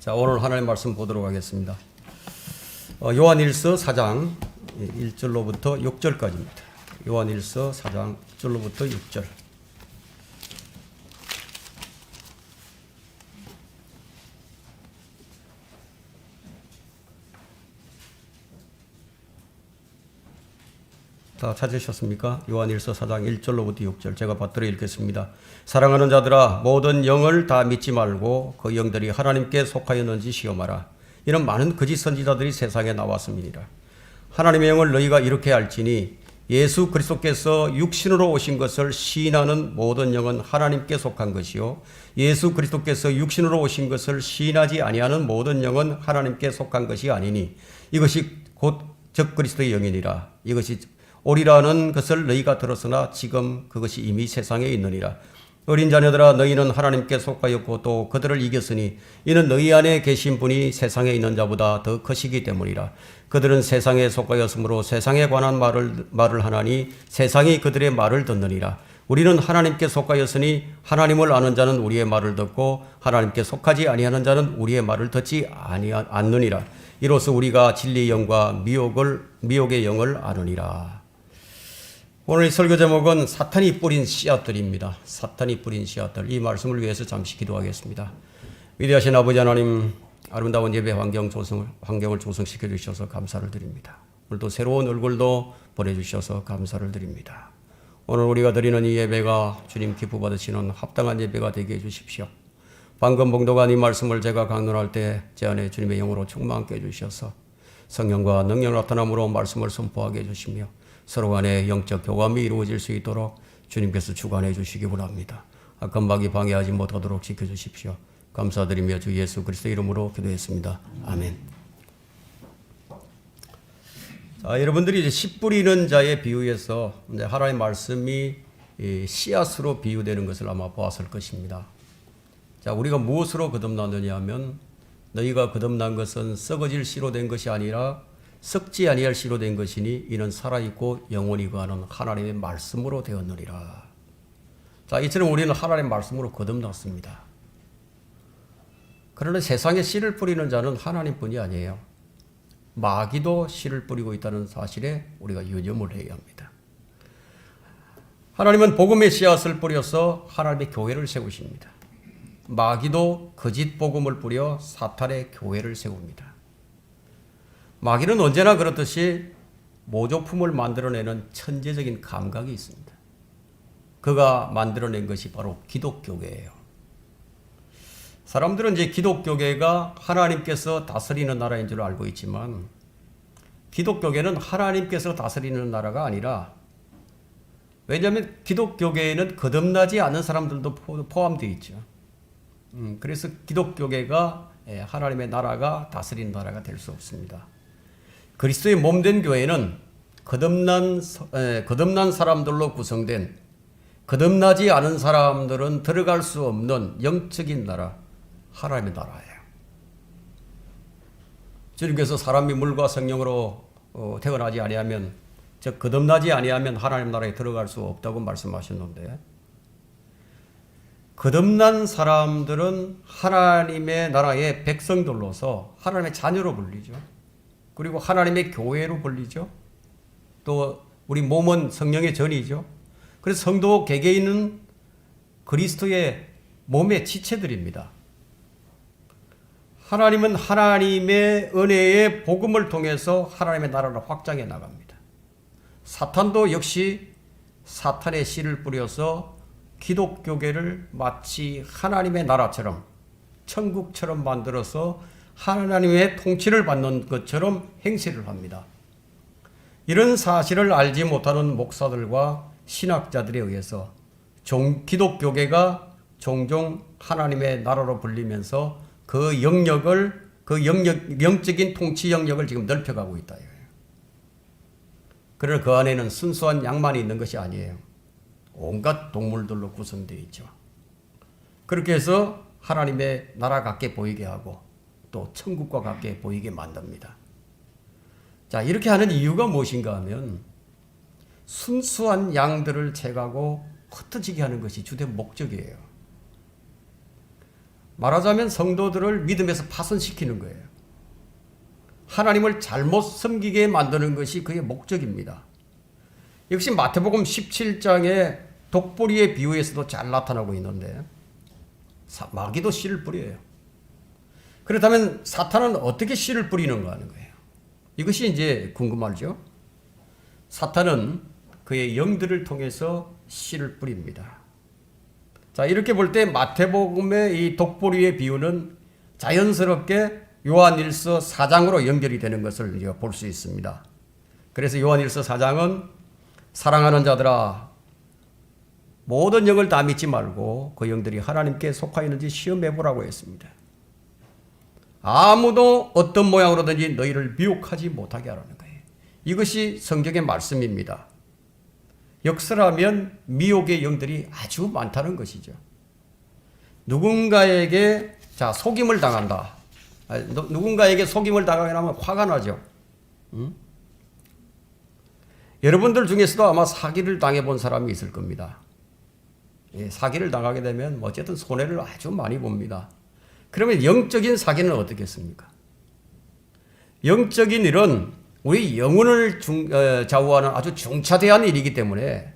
자, 오늘 하나님의 말씀 보도록 하겠습니다. 요한일서 4장 1절로부터 6절까지입니다. 요한일서 4장 1절로부터 6절. 다 찾으셨습니까? 요한일서 4장 1절로부터 6절 제가 받들어 읽겠습니다. 사랑하는 자들아, 모든 영을 다 믿지 말고 그 영들이 하나님께 속하였는지 시험하라. 이는 많은 거짓 선지자들이 세상에 나왔음이니라. 하나님의 영을 너희가 이렇게 알지니 예수 그리스도께서 육신으로 오신 것을 시인하는 모든 영은 하나님께 속한 것이요, 예수 그리스도께서 육신으로 오신 것을 시인하지 아니하는 모든 영은 하나님께 속한 것이 아니니 이것이 곧 적그리스도의 영이니라. 이것이 오리라는 것을 너희가 들었으나 지금 그것이 이미 세상에 있느니라. 어린 자녀들아, 너희는 하나님께 속하였고 또 그들을 이겼으니 이는 너희 안에 계신 분이 세상에 있는 자보다 더 크시기 때문이라. 그들은 세상에 속하였으므로 세상에 관한 말을 하나니 세상이 그들의 말을 듣느니라. 우리는 하나님께 속하였으니 하나님을 아는 자는 우리의 말을 듣고 하나님께 속하지 아니하는 자는 우리의 말을 듣지 않느니라. 이로써 우리가 진리의 영과 미혹의 영을 아느니라. 오늘 이 설교 제목은 사탄이 뿌린 씨앗들입니다. 사탄이 뿌린 씨앗들. 이 말씀을 위해서 잠시 기도하겠습니다. 위대하신 아버지 하나님, 아름다운 예배 환경을 조성시켜 주셔서 감사를 드립니다. 오늘도 새로운 얼굴도 보내주셔서 감사를 드립니다. 오늘 우리가 드리는 이 예배가 주님 기뻐 받으시는 합당한 예배가 되게 해주십시오. 방금 봉독한 이 말씀을 제가 강론할 때 제 안에 주님의 영으로 충만케 해주셔서 성령과 능력 나타남으로 말씀을 선포하게 해주시며 서로 간의 영적 교감이 이루어질 수 있도록 주님께서 주관해 주시기 원합니다. 악한 마귀 방해하지 못하도록 지켜주십시오. 감사드리며 주 예수 그리스도 이름으로 기도했습니다. 아멘. 자, 여러분들이 이제 씨 뿌리는 자의 비유에서 이제 하나님의 말씀이 씨앗으로 비유되는 것을 아마 보았을 것입니다. 자, 우리가 무엇으로 거듭났느냐 하면 너희가 거듭난 것은 썩어질 씨로 된 것이 아니라 썩지 아니할 씨로 된 것이니 이는 살아있고 영원히 거하는 하나님의 말씀으로 되었느니라. 자, 이처럼 우리는 하나님의 말씀으로 거듭났습니다. 그러나 세상에 씨를 뿌리는 자는 하나님뿐이 아니에요. 마귀도 씨를 뿌리고 있다는 사실에 우리가 유념을 해야 합니다. 하나님은 복음의 씨앗을 뿌려서 하나님의 교회를 세우십니다. 마귀도 거짓 복음을 뿌려 사탄의 교회를 세웁니다. 마귀는 언제나 그렇듯이 모조품을 만들어내는 천재적인 감각이 있습니다. 그가 만들어낸 것이 바로 기독교계예요. 사람들은 이제 기독교계가 하나님께서 다스리는 나라인 줄 알고 있지만 기독교계는 하나님께서 다스리는 나라가 아니라, 왜냐하면 기독교계에는 거듭나지 않은 사람들도 포함되어 있죠. 그래서 기독교계가 하나님의 나라가 다스리는 나라가 될 수 없습니다. 그리스도의 몸된 교회는 거듭난 사람들로 구성된, 거듭나지 않은 사람들은 들어갈 수 없는 영적인 나라, 하나님의 나라예요. 주님께서 사람이 물과 성령으로 태어나지 아니하면, 즉 거듭나지 아니하면 하나님 나라에 들어갈 수 없다고 말씀하셨는데, 거듭난 사람들은 하나님의 나라의 백성들로서 하나님의 자녀로 불리죠. 그리고 하나님의 교회로 불리죠. 또 우리 몸은 성령의 전이죠. 그래서 성도 개개인은 그리스도의 몸의 지체들입니다. 하나님은 하나님의 은혜의 복음을 통해서 하나님의 나라를 확장해 나갑니다. 사탄도 역시 사탄의 씨를 뿌려서 기독교계를 마치 하나님의 나라처럼, 천국처럼 만들어서 하나님의 통치를 받는 것처럼 행세를 합니다. 이런 사실을 알지 못하는 목사들과 신학자들에 의해서 기독교계가 종종 하나님의 나라로 불리면서 그 영적인 통치 영역을 지금 넓혀가고 있다. 그러나 그 안에는 순수한 양만이 있는 것이 아니에요. 온갖 동물들로 구성되어 있죠. 그렇게 해서 하나님의 나라 같게 보이게 하고 또 천국과 같게 보이게 만듭니다. 자, 이렇게 하는 이유가 무엇인가 하면 순수한 양들을 채가고 흩어지게 하는 것이 주된 목적이에요. 말하자면 성도들을 믿음에서 파손시키는 거예요. 하나님을 잘못 섬기게 만드는 것이 그의 목적입니다. 역시 마태복음 17장의 독보리의 비유에서도 잘 나타나고 있는데 마귀도 씨를 뿌려요. 그렇다면 사탄은 어떻게 씨를 뿌리는가 하는 거예요. 이것이 이제 궁금하죠. 사탄은 그의 영들을 통해서 씨를 뿌립니다. 자, 이렇게 볼 때 마태복음의 이 독보리의 비유는 자연스럽게 요한일서 4장으로 연결이 되는 것을 볼 수 있습니다. 그래서 요한일서 4장은 사랑하는 자들아 모든 영을 다 믿지 말고 그 영들이 하나님께 속하 있는지 시험해 보라고 했습니다. 아무도 어떤 모양으로든지 너희를 미혹하지 못하게 하라는 거예요. 이것이 성경의 말씀입니다. 역설하면 미혹의 영들이 아주 많다는 것이죠. 누군가에게 속임을 당한다. 누군가에게 속임을 당하게 하면 화가 나죠. 여러분들 중에서도 아마 사기를 당해본 사람이 있을 겁니다. 사기를 당하게 되면 어쨌든 손해를 아주 많이 봅니다. 그러면 영적인 사기는 어떻겠습니까? 영적인 일은 우리 영혼을 좌우하는 아주 중차대한 일이기 때문에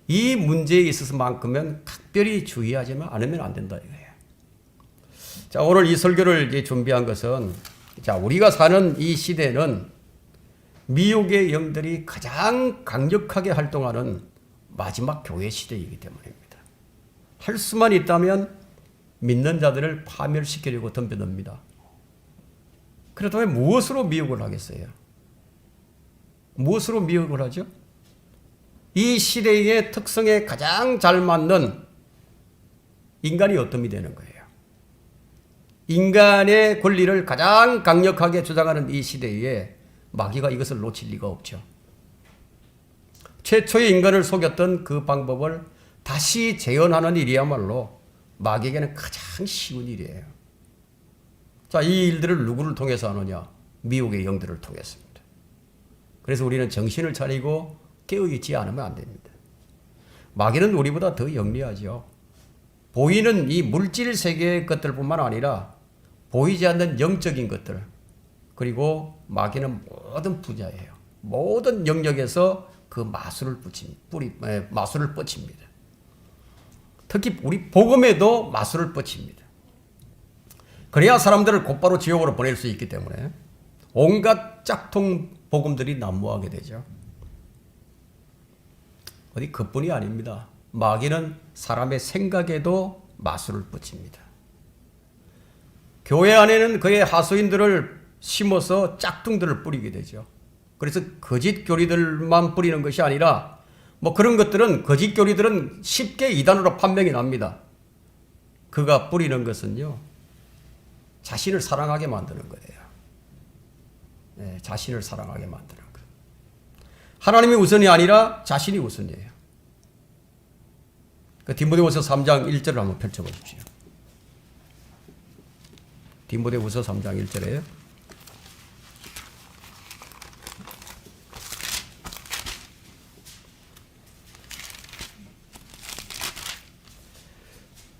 이 문제에 있어서만큼은 각별히 주의하지 않으면 안 된다 이거예요. 자, 오늘 이 설교를 준비한 것은 우리가 사는 이 시대는 미혹의 영들이 가장 강력하게 활동하는 마지막 교회 시대이기 때문입니다. 할 수만 있다면 믿는 자들을 파멸시키려고 덤벼듭니다. 그렇다면 무엇으로 미혹을 하겠어요? 무엇으로 미혹을 하죠? 이 시대의 특성에 가장 잘 맞는 인간이 어떤이 되는 거예요. 인간의 권리를 가장 강력하게 주장하는 이 시대에 마귀가 이것을 놓칠 리가 없죠. 최초의 인간을 속였던 그 방법을 다시 재현하는 일이야말로 마귀에게는 가장 쉬운 일이에요. 자, 이 일들을 누구를 통해서 하느냐? 미혹의 영들을 통해서입니다. 그래서 우리는 정신을 차리고 깨어있지 않으면 안 됩니다. 마귀는 우리보다 더 영리하죠. 보이는 이 물질 세계의 것들뿐만 아니라 보이지 않는 영적인 것들, 그리고 마귀는 모든 분야예요. 모든 영역에서 그 마술을 뻗칩니다. 특히 우리 복음에도 마술을 뻗칩니다. 그래야 사람들을 곧바로 지옥으로 보낼 수 있기 때문에 온갖 짝퉁 복음들이 난무하게 되죠. 어디 그뿐이 아닙니다. 마귀는 사람의 생각에도 마술을 뻗칩니다. 교회 안에는 그의 하수인들을 심어서 짝퉁들을 뿌리게 되죠. 그래서 거짓 교리들만 뿌리는 것이 아니라 그런 것들은 거짓 교리들은 쉽게 이단으로 판명이 납니다. 그가 뿌리는 것은요, 자신을 사랑하게 만드는 거예요. 네, 자신을 사랑하게 만드는 것. 하나님이 우선이 아니라 자신이 우선이에요. 디모데후서 3장 1절을 한번 펼쳐보십시오. 디모데후서 3장 1절에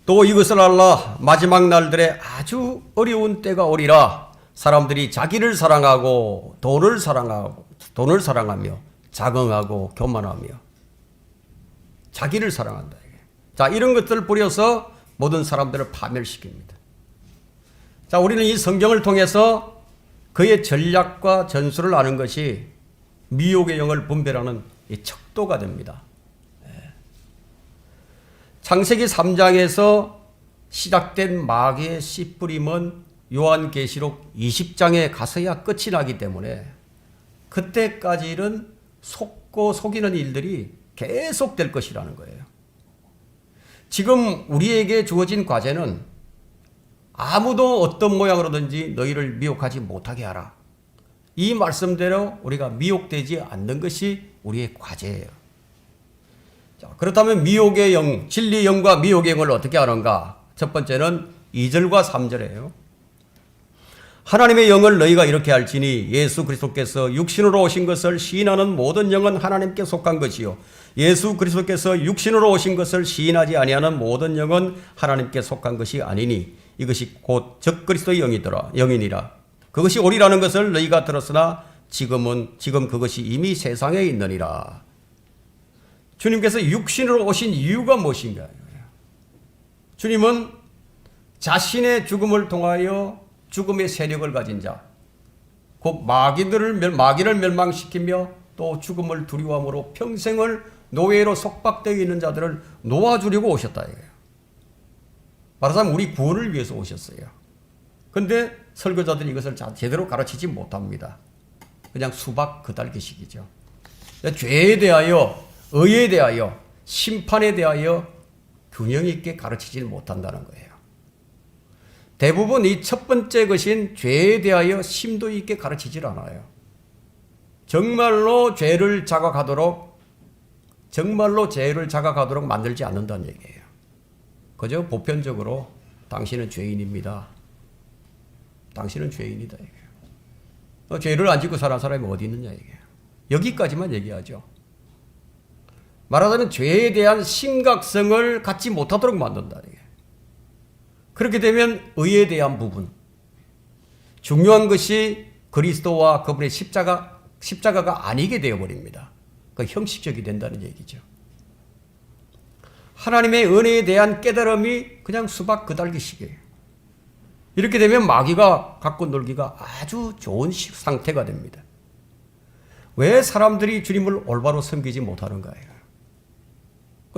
또 이것을 알라. 마지막 날들에 아주 어려운 때가 오리라. 사람들이 자기를 사랑하고 돈을 사랑하며 자긍하고 교만하며 자기를 사랑한다. 자, 이런 것들을 뿌려서 모든 사람들을 파멸시킵니다. 자, 우리는 이 성경을 통해서 그의 전략과 전술을 아는 것이 미혹의 영을 분별하는 이 척도가 됩니다. 창세기 3장에서 시작된 마귀의 씨뿌림은 요한계시록 20장에 가서야 끝이 나기 때문에 그때까지는 속고 속이는 일들이 계속될 것이라는 거예요. 지금 우리에게 주어진 과제는 아무도 어떤 모양으로든지 너희를 미혹하지 못하게 하라. 이 말씀대로 우리가 미혹되지 않는 것이 우리의 과제예요. 자, 그렇다면 미혹의 영, 진리의 영과 미혹의 영을 어떻게 하는가? 첫 번째는 2절과 3절이에요. 하나님의 영을 너희가 이렇게 알지니 예수 그리스도께서 육신으로 오신 것을 시인하는 모든 영은 하나님께 속한 것이요 예수 그리스도께서 육신으로 오신 것을 시인하지 아니하는 모든 영은 하나님께 속한 것이 아니니 이것이 곧 적그리스도의 영이니라. 그것이 옳으라는 것을 너희가 들었으나 지금 그것이 이미 세상에 있느니라. 주님께서 육신으로 오신 이유가 무엇인가? 주님은 자신의 죽음을 통하여 죽음의 세력을 가진 자, 곧 마귀를 멸망시키며 또 죽음을 두려움으로 평생을 노예로 속박되어 있는 자들을 놓아주려고 오셨다 이거예요. 말하자면 우리 구원을 위해서 오셨어요. 그런데 설교자들이 이것을 제대로 가르치지 못합니다. 그냥 수박 그달기식이죠. 죄에 대하여, 의에 대하여, 심판에 대하여 균형 있게 가르치지 못한다는 거예요. 대부분 이 첫 번째 것인 죄에 대하여 심도 있게 가르치질 않아요. 정말로 죄를 자각하도록 만들지 않는다는 얘기예요. 그저 보편적으로 당신은 죄인입니다. 당신은 죄인이다 이거예요. 죄를 안 짓고 사는 사람이 어디 있느냐 이게요. 여기까지만 얘기하죠. 말하자면 죄에 대한 심각성을 갖지 못하도록 만든다 이게. 그렇게 되면 의에 대한 부분, 중요한 것이 그리스도와 그분의 십자가가 아니게 되어버립니다. 그 형식적이 된다는 얘기죠. 하나님의 은혜에 대한 깨달음이 그냥 수박 그달기식이에요. 이렇게 되면 마귀가 갖고 놀기가 아주 좋은 상태가 됩니다. 왜 사람들이 주님을 올바로 섬기지 못하는가요?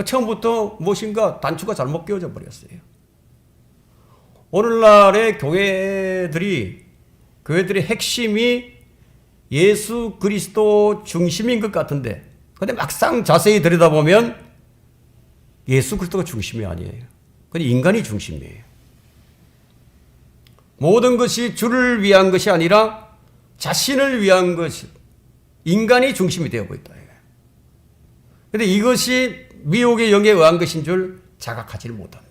처음부터 무엇인가 단추가 잘못 끼워져 버렸어요. 오늘날의 교회들의 핵심이 예수 그리스도 중심인 것 같은데, 근데 막상 자세히 들여다보면 예수 그리스도가 중심이 아니에요. 그냥 인간이 중심이에요. 모든 것이 주를 위한 것이 아니라 자신을 위한 것이, 인간이 중심이 되어버렸다. 그런데 이것이 미혹의 영에 의한 것인 줄 자각하지를 못합니다.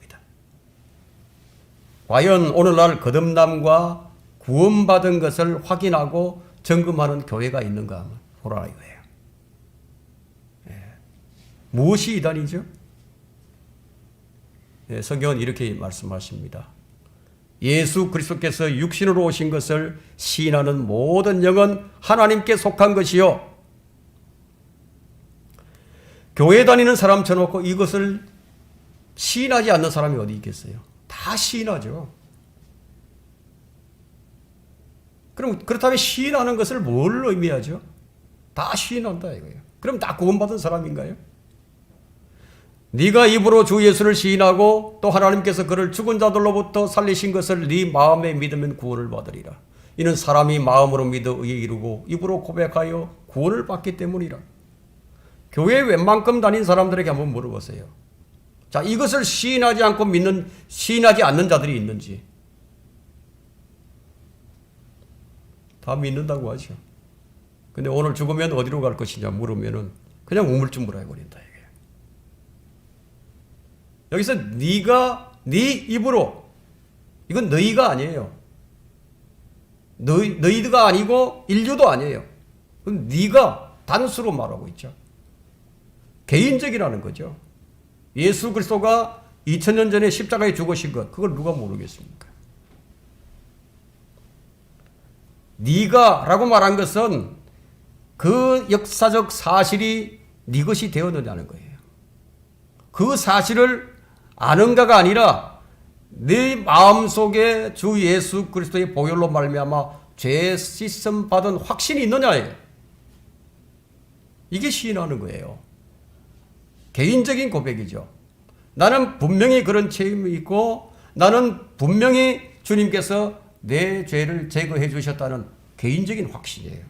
과연 오늘날 거듭남과 구원받은 것을 확인하고 점검하는 교회가 있는가 하면 보라 이거예요. 무엇이 이단이죠? 성경은 이렇게 말씀하십니다. 예수 그리스도께서 육신으로 오신 것을 시인하는 모든 영은 하나님께 속한 것이요. 교회 다니는 사람 쳐놓고 이것을 시인하지 않는 사람이 어디 있겠어요? 다 시인하죠. 그럼 그렇다면 시인하는 것을 뭘 의미하죠? 다 시인한다 이거예요. 그럼 다 구원받은 사람인가요? 네가 입으로 주 예수를 시인하고 또 하나님께서 그를 죽은 자들로부터 살리신 것을 네 마음에 믿으면 구원을 받으리라. 이는 사람이 마음으로 믿어 의에 이르고 입으로 고백하여 구원을 받기 때문이라. 교회에 웬만큼 다닌 사람들에게 한번 물어보세요. 자, 이것을 시인하지 않는 자들이 있는지. 다 믿는다고 하죠. 근데 오늘 죽으면 어디로 갈 것이냐 물으면은 그냥 우물쭈물 해버린다. 여기서 네 입으로, 이건 너희가 아니에요. 너희가 아니고 인류도 아니에요. 그건 네가 단수로 말하고 있죠. 개인적이라는 거죠. 예수 그리스도가 2000년 전에 십자가에 죽으신 것, 그걸 누가 모르겠습니까? 네가 라고 말한 것은 그 역사적 사실이 네 것이 되었느냐는 거예요. 그 사실을 아는가가 아니라 네 마음속에 주 예수 그리스도의 보혈로 말미암아 죄 씻음 받은 확신이 있느냐예요. 이게 시인하는 거예요. 개인적인 고백이죠. 나는 분명히 그런 체험이 있고 나는 분명히 주님께서 내 죄를 제거해 주셨다는 개인적인 확신이에요.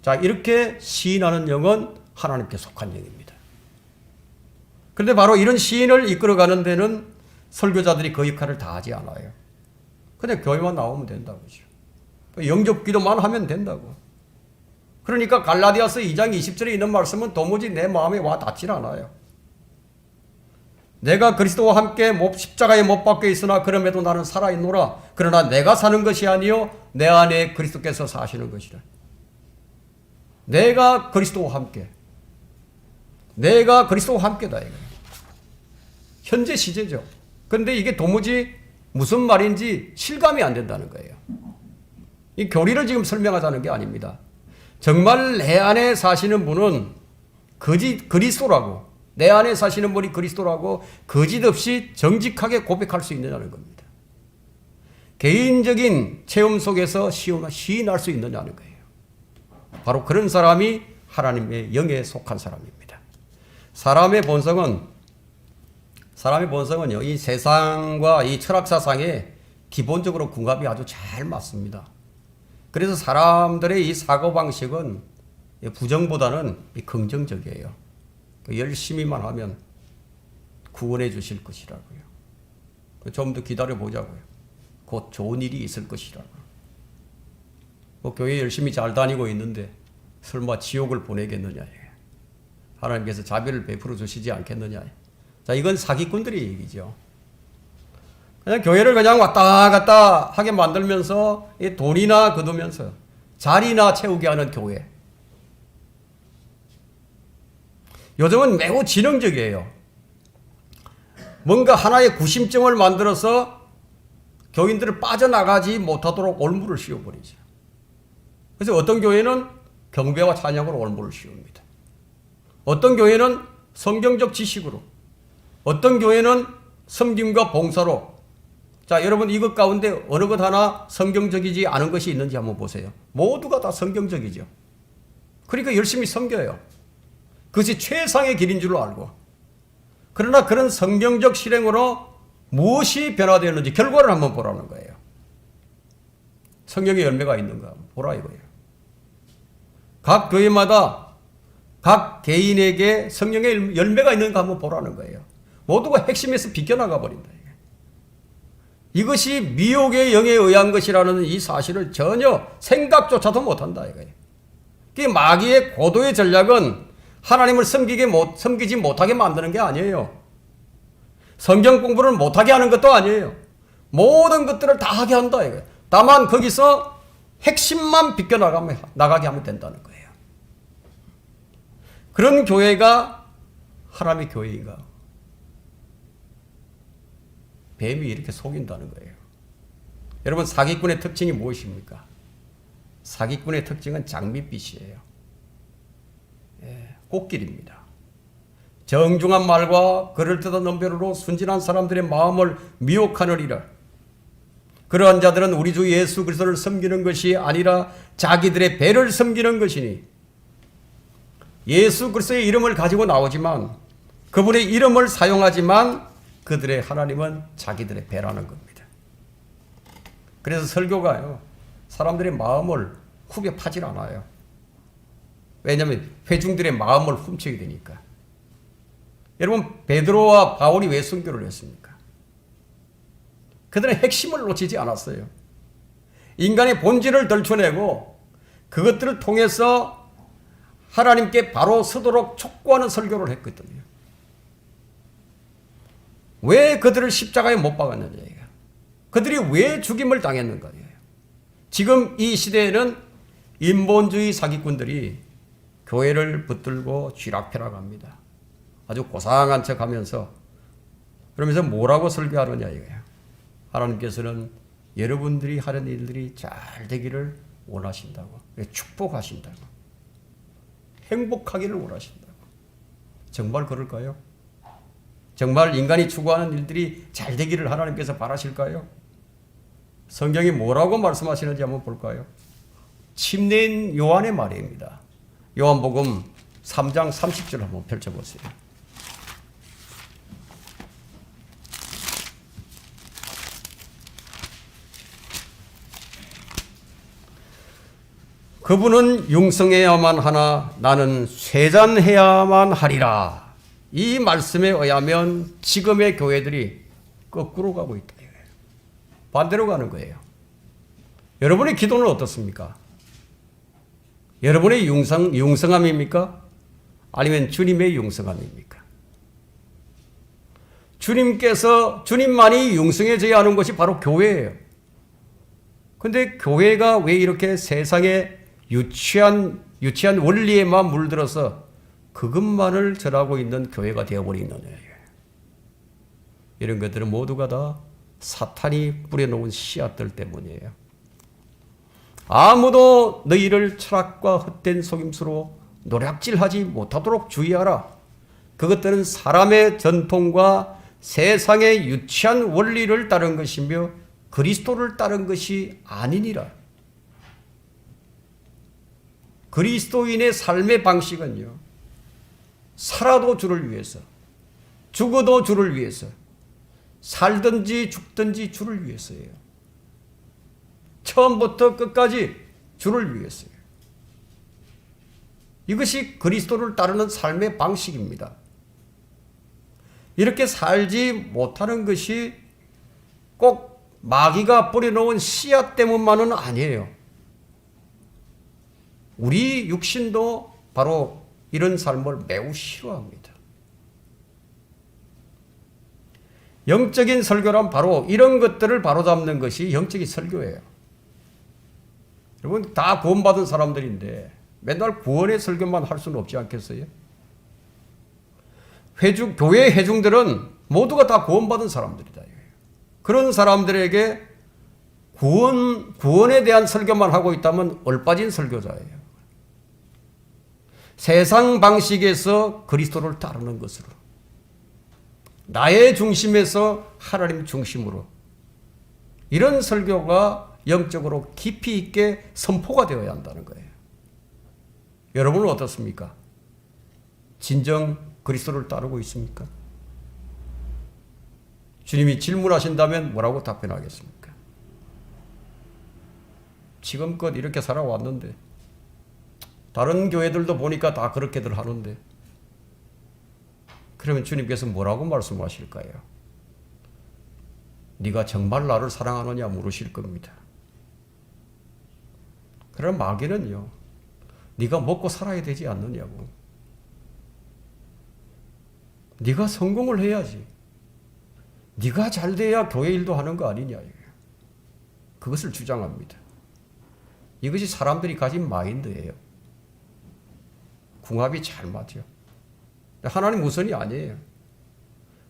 자, 이렇게 시인하는 영은 하나님께 속한 영입니다. 그런데 바로 이런 시인을 이끌어가는 데는 설교자들이 그 역할을 다 하지 않아요. 그냥 교회만 나오면 된다고 그러죠. 영접 기도만 하면 된다고. 그러니까 갈라디아서 2장 20절에 있는 말씀은 도무지 내 마음에 와 닿질 않아요. 내가 그리스도와 함께 십자가에 못 박혀 있으나 그럼에도 나는 살아있노라. 그러나 내가 사는 것이 아니요 내 안에 그리스도께서 사시는 것이라. 내가 그리스도와 함께. 내가 그리스도와 함께다. 이거예요. 현재 시제죠. 그런데 이게 도무지 무슨 말인지 실감이 안 된다는 거예요. 이 교리를 지금 설명하자는 게 아닙니다. 정말 내 안에 사시는 분은 그리스도라고, 내 안에 사시는 분이 그리스도라고 거짓 없이 정직하게 고백할 수 있느냐는 겁니다. 개인적인 체험 속에서 시인할 수 있느냐는 거예요. 바로 그런 사람이 하나님의 영에 속한 사람입니다. 사람의 본성은요, 이 세상과 이 철학사상에 기본적으로 궁합이 아주 잘 맞습니다. 그래서 사람들의 이 사고방식은 부정보다는 긍정적이에요. 열심히만 하면 구원해 주실 것이라고요. 좀 더 기다려 보자고요. 곧 좋은 일이 있을 것이라고요. 교회 열심히 잘 다니고 있는데 설마 지옥을 보내겠느냐. 하나님께서 자비를 베풀어 주시지 않겠느냐. 자, 이건 사기꾼들의 얘기죠. 그냥 교회를 그냥 왔다 갔다 하게 만들면서 돈이나 거두면서 자리나 채우게 하는 교회. 요즘은 매우 지능적이에요. 뭔가 하나의 구심점을 만들어서 교인들을 빠져나가지 못하도록 올무를 씌워버리죠. 그래서 어떤 교회는 경배와 찬양으로 올무를 씌웁니다. 어떤 교회는 성경적 지식으로, 어떤 교회는 섬김과 봉사로. 자, 여러분 이것 가운데 어느 것 하나 성경적이지 않은 것이 있는지 한번 보세요. 모두가 다 성경적이죠. 그러니까 열심히 섬겨요. 그것이 최상의 길인 줄 알고. 그러나 그런 성경적 실행으로 무엇이 변화되었는지 결과를 한번 보라는 거예요. 성경의 열매가 있는가 보라 이거예요. 각 교회마다 각 개인에게 성령의 열매가 있는가 한번 보라는 거예요. 모두가 핵심에서 비껴나가 버린다. 이것이 미혹의 영에 의한 것이라는 이 사실을 전혀 생각조차도 못한다 이거예요. 마귀의 고도의 전략은 하나님을 섬기지 못하게 만드는 게 아니에요. 성경 공부를 못하게 하는 것도 아니에요. 모든 것들을 다 하게 한다 이거예요. 다만 거기서 핵심만 비껴나가게 하면 된다는 거예요. 그런 교회가 하나님의 교회인가? 뱀이 이렇게 속인다는 거예요. 여러분, 사기꾼의 특징이 무엇입니까? 사기꾼의 특징은 장밋빛이에요. 꽃길입니다. 정중한 말과 그럴듯한 언변으로 순진한 사람들의 마음을 미혹하느니라. 그러한 자들은 우리 주 예수 그리스도를 섬기는 것이 아니라 자기들의 배를 섬기는 것이니, 예수 그리스도의 이름을 가지고 나오지만, 그분의 이름을 사용하지만 그들의 하나님은 자기들의 배라는 겁니다. 그래서 설교가요, 사람들의 마음을 후벼 파질 않아요. 왜냐하면 회중들의 마음을 훔치게 되니까. 여러분, 베드로와 바울이 왜 선교를 했습니까? 그들은 핵심을 놓치지 않았어요. 인간의 본질을 덜쳐내고 그것들을 통해서 하나님께 바로 서도록 촉구하는 설교를 했거든요. 왜 그들을 십자가에 못 박았느냐. 그들이 왜 죽임을 당했는가. 지금 이 시대에는 인본주의 사기꾼들이 교회를 붙들고 쥐락펴락합니다. 아주 고상한 척하면서, 그러면서 뭐라고 설교하느냐 이거예요. 하나님께서는 여러분들이 하는 일들이 잘 되기를 원하신다고, 축복하신다고, 행복하기를 원하신다고. 정말 그럴까요? 정말 인간이 추구하는 일들이 잘 되기를 하나님께서 바라실까요? 성경이 뭐라고 말씀하시는지 한번 볼까요? 침례인 요한의 말입니다. 요한복음 3장 30절 한번 펼쳐보세요. 그분은 융성해야만 하나 나는 쇠잔해야만 하리라. 이 말씀에 의하면 지금의 교회들이 거꾸로 가고 있다. 반대로 가는 거예요. 여러분의 기도는 어떻습니까? 여러분의 융성함입니까? 아니면 주님의 융성함입니까? 주님만이 융성해져야 하는 것이 바로 교회예요. 근데 교회가 왜 이렇게 세상에 유치한 원리에만 물들어서 그것만을 전하고 있는 교회가 되어버리느냐. 이런 것들은 모두가 다 사탄이 뿌려놓은 씨앗들 때문이에요. 아무도 너희를 철학과 헛된 속임수로 노략질하지 못하도록 주의하라. 그것들은 사람의 전통과 세상의 유치한 원리를 따른 것이며 그리스도를 따른 것이 아니니라. 그리스도인의 삶의 방식은요, 살아도 주를 위해서, 죽어도 주를 위해서, 살든지 죽든지 주를 위해서예요. 처음부터 끝까지 주를 위해서요. 이것이 그리스도를 따르는 삶의 방식입니다. 이렇게 살지 못하는 것이 꼭 마귀가 뿌려놓은 씨앗 때문만은 아니에요. 우리 육신도 바로 이런 삶을 매우 싫어합니다. 영적인 설교란 바로 이런 것들을 바로잡는 것이 영적인 설교예요. 여러분 다 구원받은 사람들인데 맨날 구원의 설교만 할 수는 없지 않겠어요? 교회 회중들은 모두가 다 구원받은 사람들이다. 그런 사람들에게 구원에 대한 설교만 하고 있다면 얼빠진 설교자예요. 세상 방식에서 그리스도를 따르는 것으로, 나의 중심에서 하나님 중심으로, 이런 설교가 영적으로 깊이 있게 선포가 되어야 한다는 거예요. 여러분은 어떻습니까? 진정 그리스도를 따르고 있습니까? 주님이 질문하신다면 뭐라고 답변하겠습니까? 지금껏 이렇게 살아왔는데, 다른 교회들도 보니까 다 그렇게들 하는데, 그러면 주님께서 뭐라고 말씀하실까요? 네가 정말 나를 사랑하느냐 물으실 겁니다. 그럼 마귀는요, 네가 먹고 살아야 되지 않느냐고, 네가 성공을 해야지, 네가 잘 돼야 교회 일도 하는 거 아니냐, 그것을 주장합니다. 이것이 사람들이 가진 마인드예요. 궁합이 잘 맞죠. 하나님 우선이 아니에요.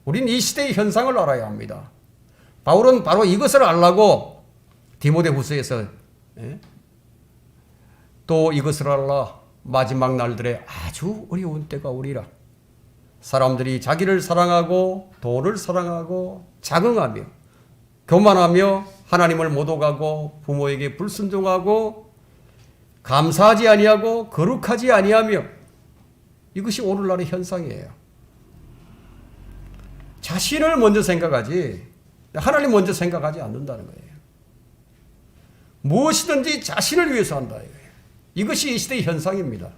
우리는 이 시대의 현상을 알아야 합니다. 바울은 바로 이것을 알라고 디모데후서에서 또 이것을 알라, 마지막 날들에 아주 어려운 때가 오리라. 사람들이 자기를 사랑하고 돈을 사랑하고 자긍하며 교만하며 하나님을 못 오가고 부모에게 불순종하고 감사하지 아니하고 거룩하지 아니하며, 이것이 오늘날의 현상이에요. 자신을 먼저 생각하지 하나님 먼저 생각하지 않는다는 거예요. 무엇이든지 자신을 위해서 한다 이거예요. 이것이 이 시대의 현상입니다.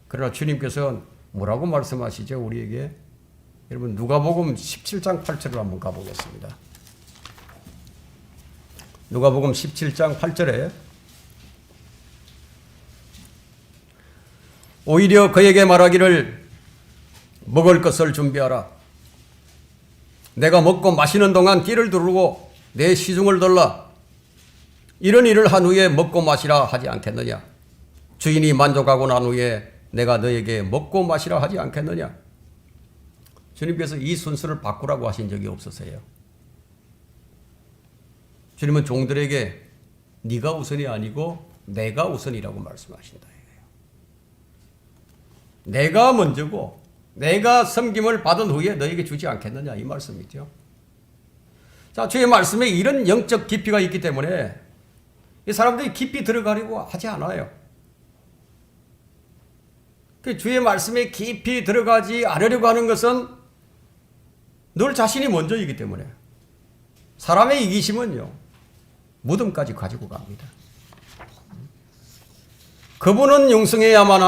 그러나 주님께서는 뭐라고 말씀하시죠? 우리에게. 여러분 누가복음 17장 8절을 한번 가보겠습니다. 누가복음 17장 8절에 오히려 그에게 말하기를 먹을 것을 준비하라. 내가 먹고 마시는 동안 길을 두르고 내 시중을 들라. 이런 일을 한 후에 먹고 마시라 하지 않겠느냐. 주인이 만족하고 난 후에 내가 너에게 먹고 마시라 하지 않겠느냐. 주님께서 이 순서를 바꾸라고 하신 적이 없으세요. 주님은 종들에게 네가 우선이 아니고 내가 우선이라고 말씀하신다. 내가 먼저고 내가 섬김을 받은 후에 너에게 주지 않겠느냐, 이 말씀이죠. 자, 주의 말씀에 이런 영적 깊이가 있기 때문에 이 사람들이 깊이 들어가려고 하지 않아요. 주의 말씀에 깊이 들어가지 않으려고 하는 것은 늘 자신이 먼저이기 때문에. 사람의 이기심은요, 무덤까지 가지고 갑니다. 그분은 영생해야만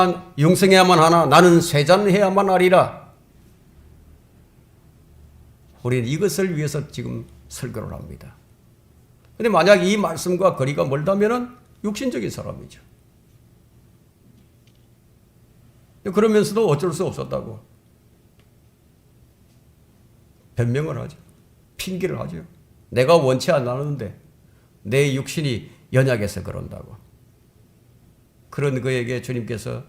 하나 나는 쇠잔해야만 하리라. 우리는 이것을 위해서 지금 설교를 합니다. 그런데 만약 이 말씀과 거리가 멀다면 육신적인 사람이죠. 그러면서도 어쩔 수 없었다고 변명을 하죠. 핑계를 하죠. 내가 원치 않았는데 내 육신이 연약해서 그런다고. 그런 그에게 주님께서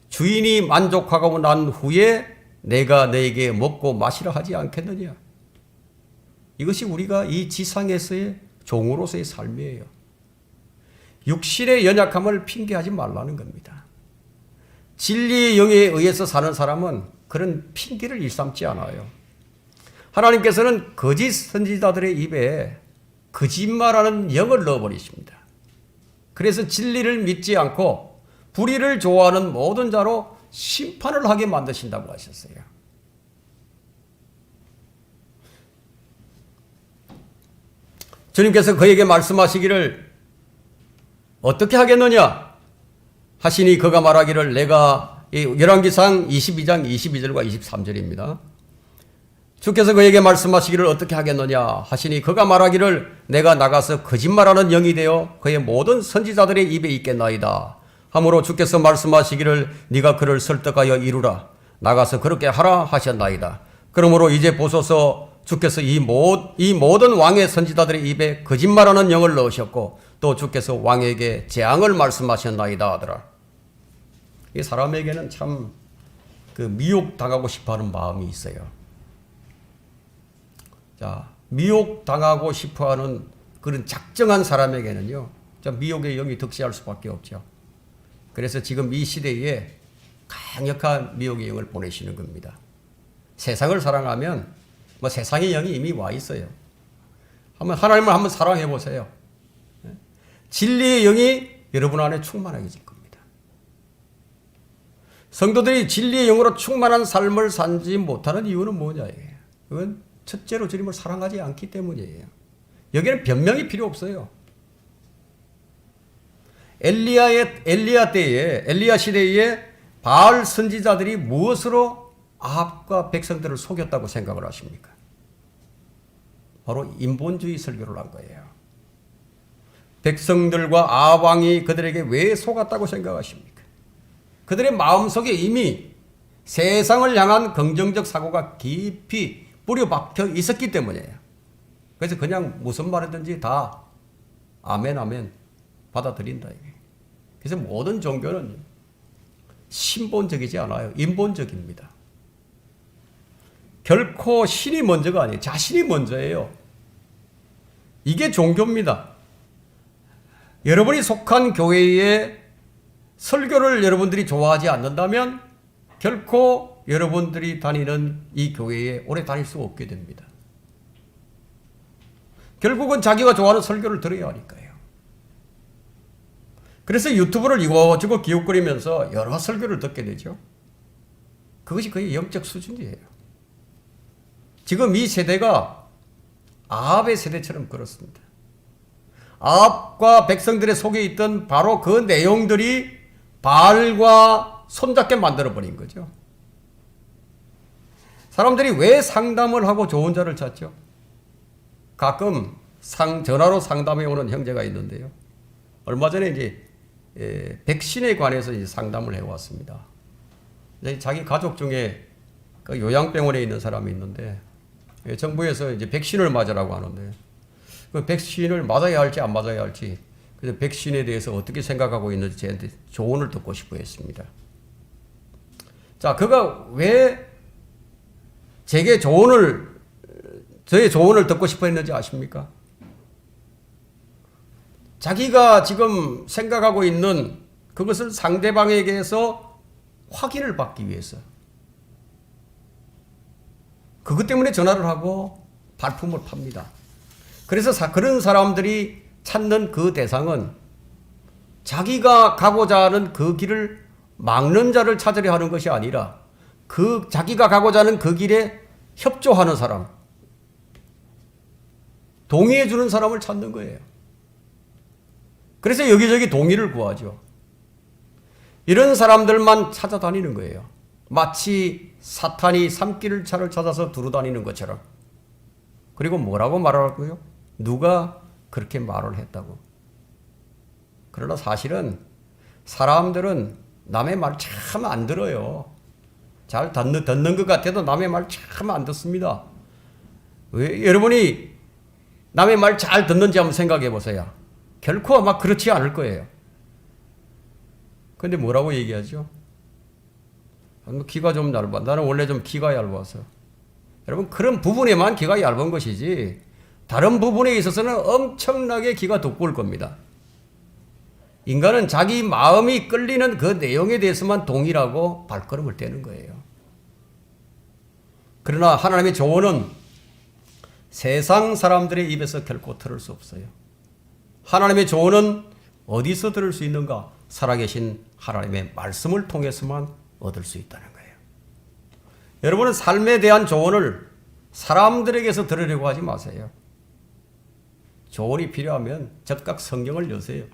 주인이 만족하고 난 후에 내가 너에게 먹고 마시라 하지 않겠느냐. 이것이 우리가 이 지상에서의 종으로서의 삶이에요. 육신의 연약함을 핑계하지 말라는 겁니다. 진리의 영에 의해서 사는 사람은 그런 핑계를 일삼지 않아요. 하나님께서는 거짓 선지자들의 입에 거짓말하는 영을 넣어버리십니다. 그래서 진리를 믿지 않고 불의를 좋아하는 모든 자로 심판을 하게 만드신다고 하셨어요. 주님께서 그에게 말씀하시기를 어떻게 하겠느냐 하시니 그가 말하기를 내가 열왕기상 22장 22절과 23절입니다. 주께서 그에게 말씀하시기를 어떻게 하겠느냐 하시니 그가 말하기를 내가 나가서 거짓말하는 영이 되어 그의 모든 선지자들의 입에 있겠나이다. 하므로 주께서 말씀하시기를 네가 그를 설득하여 이루라. 나가서 그렇게 하라 하셨나이다. 그러므로 이제 보소서 주께서 이 모든 왕의 선지자들의 입에 거짓말하는 영을 넣으셨고 또 주께서 왕에게 재앙을 말씀하셨나이다 하더라. 이 사람에게는 참 그 미혹당하고 싶어하는 마음이 있어요. 자, 미혹당하고 싶어하는 그런 작정한 사람에게는요, 미혹의 영이 득세할 수밖에 없죠. 그래서 지금 이 시대에 강력한 미혹의 영을 보내시는 겁니다. 세상을 사랑하면 세상의 영이 이미 와 있어요. 하나님을 한번 사랑해 보세요. 진리의 영이 여러분 안에 충만하게 될 겁니다. 성도들이 진리의 영으로 충만한 삶을 살지 못하는 이유는 뭐냐예요. 그건 첫째로 주님을 사랑하지 않기 때문이에요. 여기는 변명이 필요 없어요. 엘리야 시대에 바알 선지자들이 무엇으로 아합과 백성들을 속였다고 생각을 하십니까? 바로 인본주의 설교를 한 거예요. 백성들과 아합 왕이 그들에게 왜 속았다고 생각하십니까? 그들의 마음속에 이미 세상을 향한 긍정적 사고가 깊이 뿌려박혀 있었기 때문이에요. 그래서 그냥 무슨 말이든지 다 아멘 아멘 받아들인다. 그래서 모든 종교는 신본적이지 않아요. 인본적입니다. 결코 신이 먼저가 아니에요. 자신이 먼저예요. 이게 종교입니다. 여러분이 속한 교회의 설교를 여러분들이 좋아하지 않는다면 결코 여러분들이 다니는 이 교회에 오래 다닐 수 없게 됩니다. 결국은 자기가 좋아하는 설교를 들어야 하니까요. 그래서 유튜브를 이거저거 기웃거리면서 여러 설교를 듣게 되죠. 그것이 거의 영적 수준이에요. 지금 이 세대가 아합의 세대처럼 그렇습니다. 아합과 백성들의 속에 있던 바로 그 내용들이 바알과 손잡게 만들어버린 거죠. 사람들이 왜 상담을 하고 좋은 자를 찾죠? 가끔 전화로 상담해 오는 형제가 있는데요. 얼마 전에 이제 백신에 관해서 이제 상담을 해왔습니다. 자기 가족 중에 그 요양병원에 있는 사람이 있는데 정부에서 이제 백신을 맞으라고 하는데 그 백신을 맞아야 할지 안 맞아야 할지 그래서 백신에 대해서 어떻게 생각하고 있는지 저한테 조언을 듣고 싶어 했습니다. 자, 그가 왜 저의 조언을 듣고 싶어 했는지 아십니까? 자기가 지금 생각하고 있는 그것을 상대방에게서 확인을 받기 위해서 그것 때문에 전화를 하고 발품을 팝니다. 그래서 그런 사람들이 찾는 그 대상은 자기가 가고자 하는 그 길을 막는 자를 찾으려 하는 것이 아니라 자기가 가고자 하는 그 길에 협조하는 사람, 동의해 주는 사람을 찾는 거예요. 그래서 여기저기 동의를 구하죠. 이런 사람들만 찾아다니는 거예요. 마치 사탄이 삼키를 차를 찾아서 두루다니는 것처럼. 그리고 뭐라고 말하고요? 누가 그렇게 말을 했다고. 그러나 사실은 사람들은 남의 말 참 안 들어요. 잘 듣는 것 같아도 남의 말 참 안 듣습니다. 왜 여러분이 남의 말 잘 듣는지 한번 생각해 보세요. 결코 아마 그렇지 않을 거예요. 근데 뭐라고 얘기하죠? 귀가 좀 얇아. 나는 원래 좀 귀가 얇아서. 여러분 그런 부분에만 귀가 얇은 것이지 다른 부분에 있어서는 엄청나게 귀가 돋구울 겁니다. 인간은 자기 마음이 끌리는 그 내용에 대해서만 동일하고 발걸음을 떼는 거예요. 그러나 하나님의 조언은 세상 사람들의 입에서 결코 들을 수 없어요. 하나님의 조언은 어디서 들을 수 있는가? 살아계신 하나님의 말씀을 통해서만 얻을 수 있다는 거예요. 여러분은 삶에 대한 조언을 사람들에게서 들으려고 하지 마세요. 조언이 필요하면 즉각 성경을 여세요.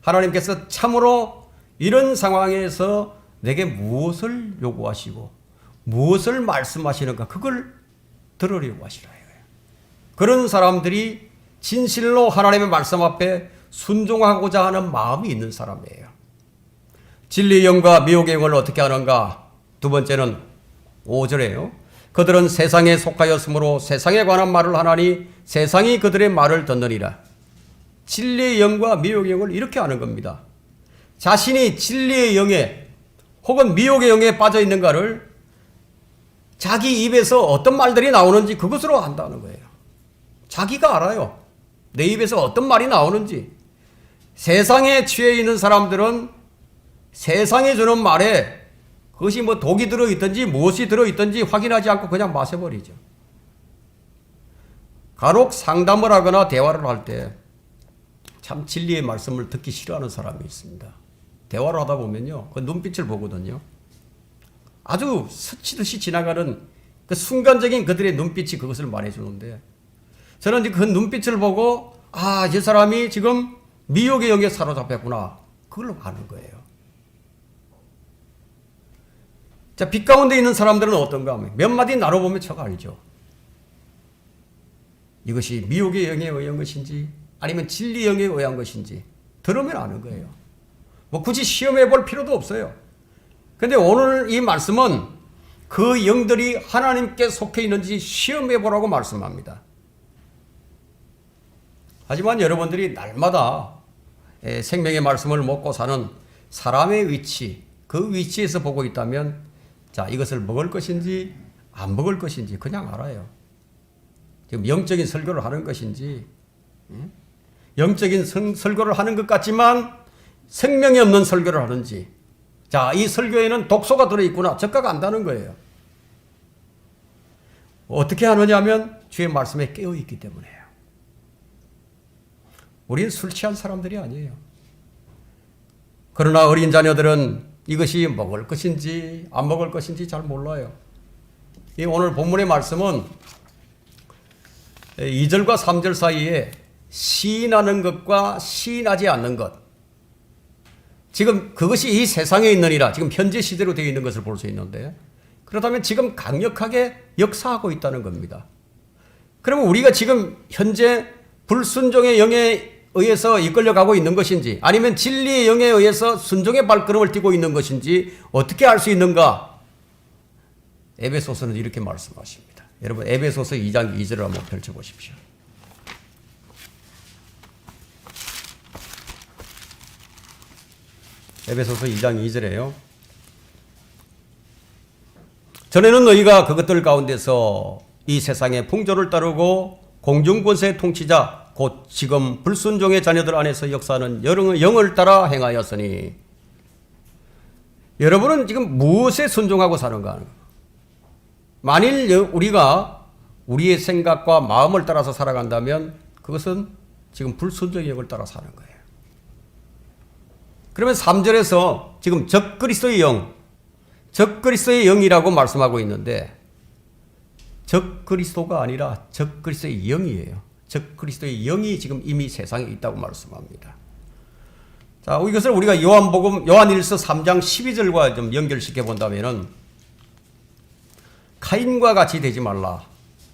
하나님께서 참으로 이런 상황에서 내게 무엇을 요구하시고 무엇을 말씀하시는가, 그걸 들으려고 하시라 이거예요. 그런 사람들이 진실로 하나님의 말씀 앞에 순종하고자 하는 마음이 있는 사람이에요. 진리의 영과 미혹의 영을 어떻게 하는가? 두 번째는 5절에요. 그들은 세상에 속하였으므로 세상에 관한 말을 하나니 세상이 그들의 말을 듣느니라. 진리의 영과 미혹의 영을 이렇게 하는 겁니다. 자신이 진리의 영에 혹은 미혹의 영에 빠져 있는가를 자기 입에서 어떤 말들이 나오는지 그것으로 안다는 거예요. 자기가 알아요. 내 입에서 어떤 말이 나오는지. 세상에 취해 있는 사람들은 세상에 주는 말에 그것이 뭐 독이 들어있든지 무엇이 들어있든지 확인하지 않고 그냥 마셔버리죠. 간혹 상담을 하거나 대화를 할 때 참 진리의 말씀을 듣기 싫어하는 사람이 있습니다. 대화를 하다 보면요, 그 눈빛을 보거든요. 아주 스치듯이 지나가는 그 순간적인 그들의 눈빛이 그것을 말해주는데, 저는 이제 그 눈빛을 보고 아, 이 사람이 지금 미혹의 영에 사로잡혔구나, 그걸로 아는 거예요. 자, 빛 가운데 있는 사람들은 어떤가 하면 몇 마디 나눠보면 척 알죠. 이것이 미혹의 영에 의한 것인지 아니면 진리 영에 의한 것인지 들으면 아는 거예요. 뭐 굳이 시험해 볼 필요도 없어요. 근데 오늘 이 말씀은 그 영들이 하나님께 속해 있는지 시험해 보라고 말씀합니다. 하지만 여러분들이 날마다 생명의 말씀을 먹고 사는 사람의 위치, 그 위치에서 보고 있다면, 자, 이것을 먹을 것인지 안 먹을 것인지 그냥 알아요. 지금 영적인 설교를 하는 것인지, 영적인 설교를 하는 것 같지만 생명이 없는 설교를 하는지, 자, 이 설교에는 독소가 들어있구나, 즉각 안다는 거예요. 어떻게 하느냐 하면 주의 말씀에 깨어있기 때문에요. 우리는 술 취한 사람들이 아니에요. 그러나 어린 자녀들은 이것이 먹을 것인지 안 먹을 것인지 잘 몰라요. 이 오늘 본문의 말씀은 2절과 3절 사이에 시인하는 것과 시인하지 않는 것, 지금 그것이 이 세상에 있느니라, 지금 현재 시대로 되어 있는 것을 볼 수 있는데, 그렇다면 지금 강력하게 역사하고 있다는 겁니다. 그러면 우리가 지금 현재 불순종의 영에 의해서 이끌려가고 있는 것인지 아니면 진리의 영에 의해서 순종의 발걸음을 띄고 있는 것인지 어떻게 알 수 있는가? 에베소서는 이렇게 말씀하십니다. 여러분, 에베소서 2장 2절을 한번 펼쳐보십시오. 에베소서 2장 2절에요. 전에는 너희가 그것들 가운데서 이 세상의 풍조를 따르고 공중권세의 통치자 곧 지금 불순종의 자녀들 안에서 역사하는 영을 따라 행하였으니, 여러분은 지금 무엇에 순종하고 사는가? 만일 우리가 우리의 생각과 마음을 따라서 살아간다면 그것은 지금 불순종의 영을 따라 사는 거예요. 그러면 3절에서 지금 적그리스도의 영, 적그리스도의 영이라고 말씀하고 있는데, 적그리스도가 아니라 적그리스도의 영이에요. 적그리스도의 영이 지금 이미 세상에 있다고 말씀합니다. 자, 이것을 우리가 요한일서 3장 12절과 좀 연결시켜 본다면은, 카인과 같이 되지 말라.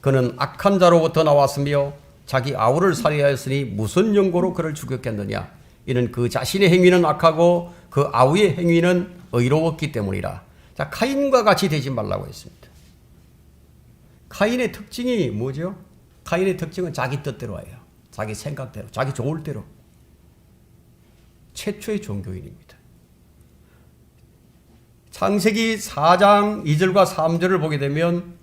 그는 악한 자로부터 나왔으며 자기 아우를 살해하였으니 무슨 연고로 그를 죽였겠느냐. 이는 그 자신의 행위는 악하고 그 아우의 행위는 의로웠기 때문이라. 자, 카인과 같이 되지 말라고 했습니다. 카인의 특징이 뭐죠? 카인의 특징은 자기 뜻대로 해요. 자기 생각대로, 자기 좋을 대로. 최초의 종교인입니다. 창세기 4장 2절과 3절을 보게 되면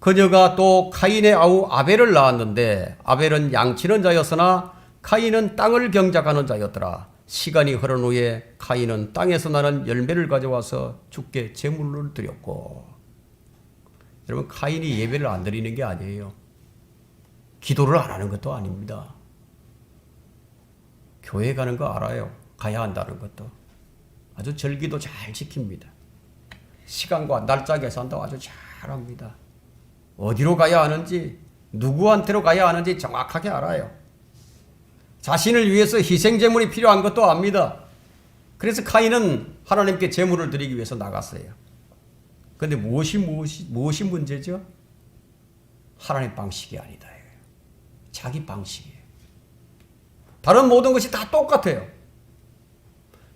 그녀가 또 카인의 아우 아벨을 낳았는데 아벨은 양치는 자였으나 카인은 땅을 경작하는 자였더라. 시간이 흐른 후에 카인은 땅에서 나는 열매를 가져와서 주께 제물을 드렸고. 여러분, 카인이 예배를 안 드리는 게 아니에요. 기도를 안 하는 것도 아닙니다. 교회 가는 거 알아요. 가야 한다는 것도. 아주 절기도 잘 지킵니다. 시간과 날짜 계산도 아주 잘합니다. 어디로 가야 하는지, 누구한테로 가야 하는지 정확하게 알아요. 자신을 위해서 희생제물이 필요한 것도 압니다. 그래서 카인은 하나님께 제물을 드리기 위해서 나갔어요. 그런데 무엇이 문제죠? 하나님 방식이 아니다. 자기 방식이에요. 다른 모든 것이 다 똑같아요.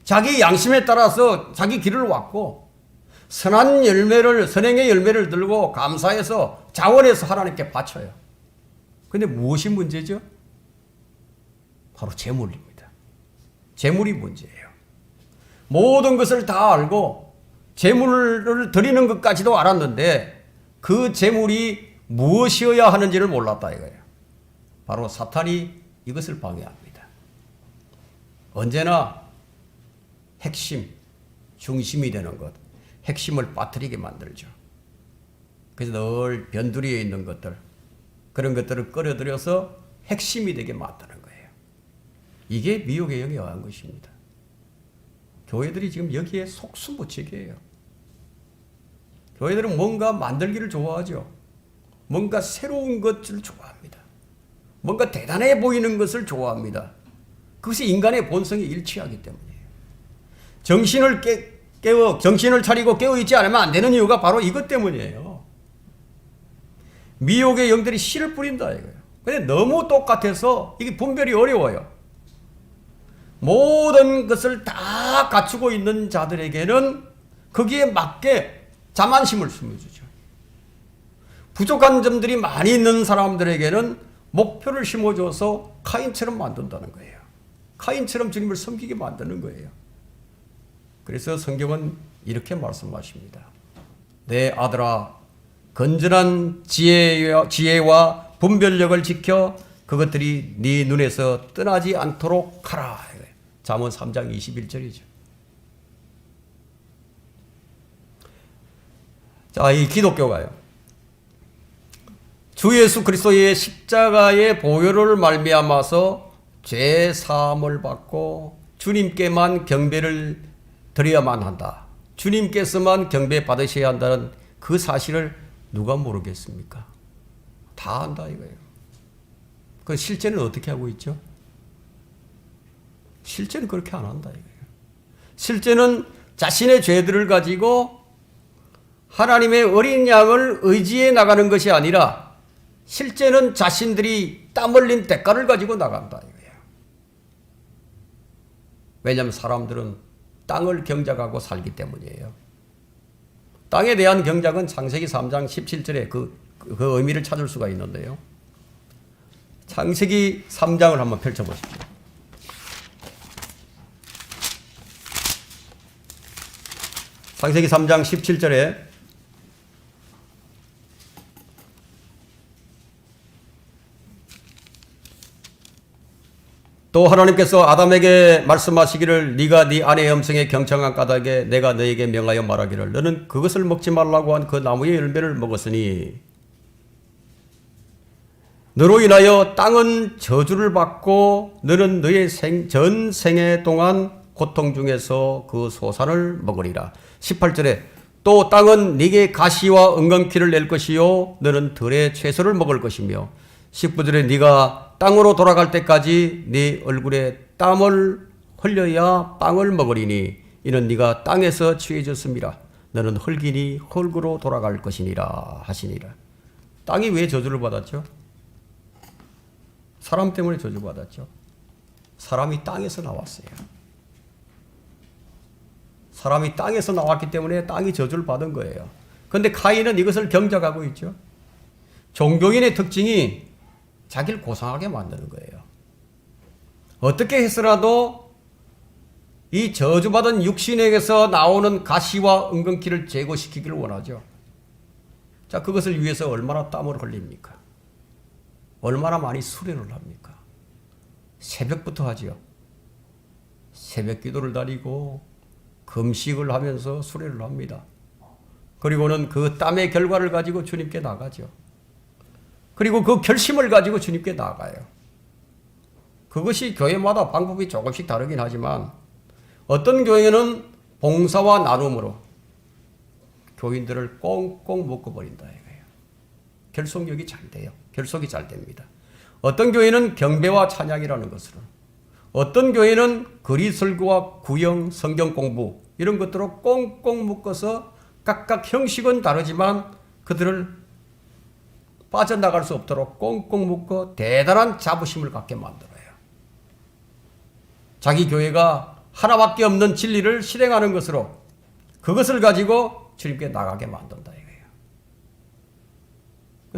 자기 양심에 따라서 자기 길을 왔고 선한 열매를, 선행의 열매를 들고 감사해서 자원해서 하나님께 바쳐요. 그런데 무엇이 문제죠? 바로 재물입니다. 재물이 문제예요. 모든 것을 다 알고 재물을 드리는 것까지도 알았는데 그 재물이 무엇이어야 하는지를 몰랐다 이거예요. 바로 사탄이 이것을 방해합니다. 언제나 핵심, 중심이 되는 것, 핵심을 빠뜨리게 만들죠. 그래서 늘 변두리에 있는 것들, 그런 것들을 끌어들여서 핵심이 되게 만드는 거예요. 이게 미혹의 영에 의한 것입니다. 교회들이 지금 여기에 속수무책이에요. 교회들은 뭔가 만들기를 좋아하죠. 뭔가 새로운 것을 좋아합니다. 뭔가 대단해 보이는 것을 좋아합니다. 그것이 인간의 본성에 일치하기 때문이에요. 정신을 정신을 차리고 깨어있지 않으면 안 되는 이유가 바로 이것 때문이에요. 미혹의 영들이 씨를 뿌린다 이거예요. 근데 너무 똑같아서 이게 분별이 어려워요. 모든 것을 다 갖추고 있는 자들에게는 거기에 맞게 자만심을 심어주죠. 부족한 점들이 많이 있는 사람들에게는 목표를 심어줘서 카인처럼 만든다는 거예요. 카인처럼 주님을 섬기게 만드는 거예요. 그래서 성경은 이렇게 말씀하십니다. 내 아들아, 건전한 지혜와 분별력을 지켜 그것들이 네 눈에서 떠나지 않도록 하라. 잠언 3장 21절이죠. 자, 이 기독교가요. 주 예수 그리스도의 십자가의 보혈을 말미암아서 죄 사함을 받고 주님께만 경배를 드려야만 한다. 주님께서만 경배 받으셔야 한다는 그 사실을 누가 모르겠습니까? 다 안다 이거예요. 그 실제는 어떻게 하고 있죠? 실제는 그렇게 안 한다 이거예요. 실제는 자신의 죄들을 가지고 하나님의 어린 양을 의지해 나가는 것이 아니라 실제는 자신들이 땀 흘린 대가를 가지고 나간다 이거예요. 왜냐하면 사람들은 땅을 경작하고 살기 때문이에요. 땅에 대한 경작은 창세기 3장 17절에 그 의미를 찾을 수가 있는데요. 창세기 3장을 한번 펼쳐보십시오. 창세기 3장 17절에 또 하나님께서 아담에게 말씀하시기를 네가 네 아내의 음성에 경청한 까닭에 내가 너에게 명하여 말하기를 너는 그것을 먹지 말라고 한 그 나무의 열매를 먹었으니 너로 인하여 땅은 저주를 받고 너는 너의 전생애 동안 고통 중에서 그 소산을 먹으리라. 18절에 또 땅은 네게 가시와 은건키를 낼 것이요 너는 들의 채소를 먹을 것이며 19절에 네가 땅으로 돌아갈 때까지 네 얼굴에 땀을 흘려야 빵을 먹으리니 이는 네가 땅에서 취해졌음이라. 너는 흙이니 흙으로 돌아갈 것이니라 하시니라. 땅이 왜 저주를 받았죠? 사람 때문에 저주받았죠. 사람이 땅에서 나왔어요. 사람이 땅에서 나왔기 때문에 땅이 저주를 받은 거예요. 그런데 카인은 이것을 경작하고 있죠. 종교인의 특징이 자기를 고상하게 만드는 거예요. 어떻게 해서라도 이 저주받은 육신에게서 나오는 가시와 은근키를 제거시키기를 원하죠. 자, 그것을 위해서 얼마나 땀을 흘립니까? 얼마나 많이 수련을 합니까? 새벽부터 하지요. 새벽 기도를 다니고 금식을 하면서 수련을 합니다. 그리고는 그 땀의 결과를 가지고 주님께 나가죠. 그리고 그 결심을 가지고 주님께 나가요. 그것이 교회마다 방법이 조금씩 다르긴 하지만 어떤 교회는 봉사와 나눔으로 교인들을 꽁꽁 묶어버린다 이거예요. 결속력이 잘 돼요. 결속이 잘 됩니다. 어떤 교회는 경배와 찬양이라는 것으로, 어떤 교회는 글이 설교와 구영, 성경 공부 이런 것들로 꽁꽁 묶어서 각각 형식은 다르지만 그들을 빠져나갈 수 없도록 꽁꽁 묶어 대단한 자부심을 갖게 만들어요. 자기 교회가 하나밖에 없는 진리를 실행하는 것으로 그것을 가지고 주님께 나가게 만든다 이거예요.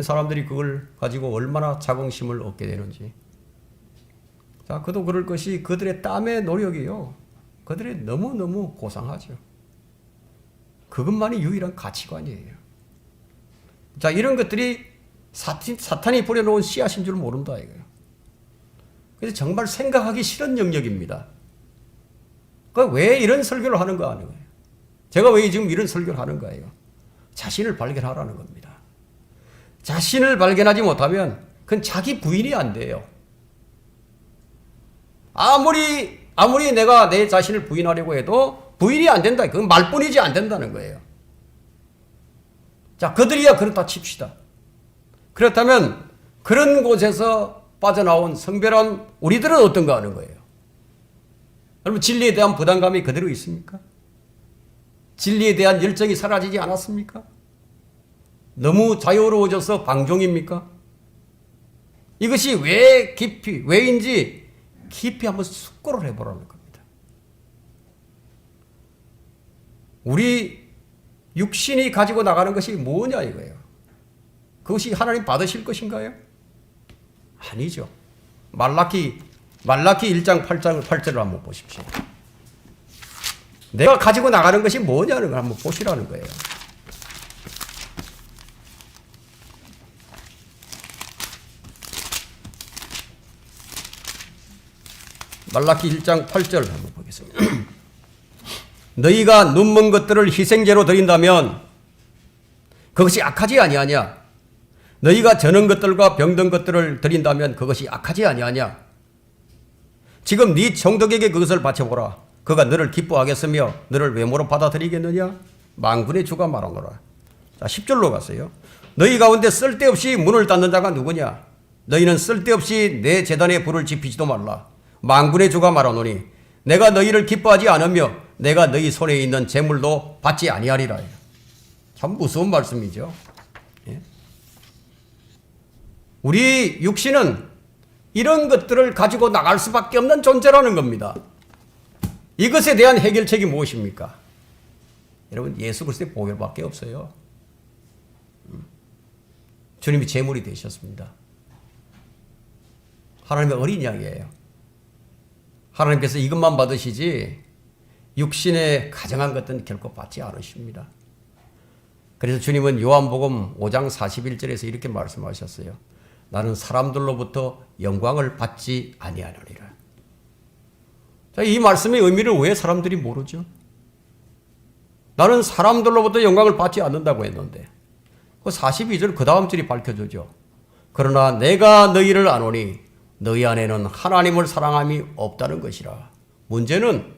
사람들이 그걸 가지고 얼마나 자긍심을 얻게 되는지. 자, 그도 그럴 것이 그들의 땀의 노력이요. 그들의 너무너무 고상하죠. 그것만이 유일한 가치관이에요. 자, 이런 것들이 사탄이 뿌려놓은 씨앗인 줄 모른다 이거예요. 그래서 정말 생각하기 싫은 영역입니다. 왜 이런 설교를 하는가 하는 거예요. 제가 왜 지금 이런 설교를 하는 거예요. 자신을 발견하라는 겁니다. 자신을 발견하지 못하면 그건 자기 부인이 안 돼요. 아무리 내가 내 자신을 부인하려고 해도 부인이 안 된다. 그건 말뿐이지 안 된다는 거예요. 자, 그들이야 그렇다 칩시다. 그렇다면 그런 곳에서 빠져나온 성별한 우리들은 어떤가 하는 거예요. 여러분, 진리에 대한 부담감이 그대로 있습니까? 진리에 대한 열정이 사라지지 않았습니까? 너무 자유로워져서 방종입니까? 이것이 왜인지 깊이 한번 숙고를 해보라는 겁니다. 우리 육신이 가지고 나가는 것이 뭐냐 이거예요. 그것이 하나님 받으실 것인가요? 아니죠. 말라키 1장 8절을 한번 보십시오. 내가 가지고 나가는 것이 뭐냐는 걸 한번 보시라는 거예요. 말라키 1장 8절 한번 보겠습니다. 너희가 눈먼 것들을 희생제로 드린다면 그것이 악하지 아니하냐? 너희가 저는 것들과 병든 것들을 드린다면 그것이 악하지 아니하냐? 지금 네 총독에게 그것을 바쳐보라. 그가 너를 기뻐하겠으며 너를 외모로 받아들이겠느냐? 만군의 주가 말하노라. 자, 10절로 갔어요. 너희 가운데 쓸데없이 문을 닫는 자가 누구냐? 너희는 쓸데없이 내 제단에 불을 지피지도 말라. 만군의 주가 말하노니 내가 너희를 기뻐하지 않으며 내가 너희 손에 있는 재물도 받지 아니하리라. 참 무서운 말씀이죠. 예? 우리 육신은 이런 것들을 가지고 나갈 수밖에 없는 존재라는 겁니다. 이것에 대한 해결책이 무엇입니까? 여러분, 예수 그리스도의 보혈밖에 없어요. 주님이 제물이 되셨습니다. 하나님의 어린 양이에요. 하나님께서 이것만 받으시지 육신의 가정한 것들은 결코 받지 않으십니다. 그래서 주님은 요한복음 5장 41절에서 이렇게 말씀하셨어요. 나는 사람들로부터 영광을 받지 아니하노니라. 자, 이 말씀의 의미를 왜 사람들이 모르죠? 나는 사람들로부터 영광을 받지 않는다고 했는데 그 42절 그 다음 절이 밝혀주죠. 그러나 내가 너희를 아노니 너희 안에는 하나님을 사랑함이 없다는 것이라. 문제는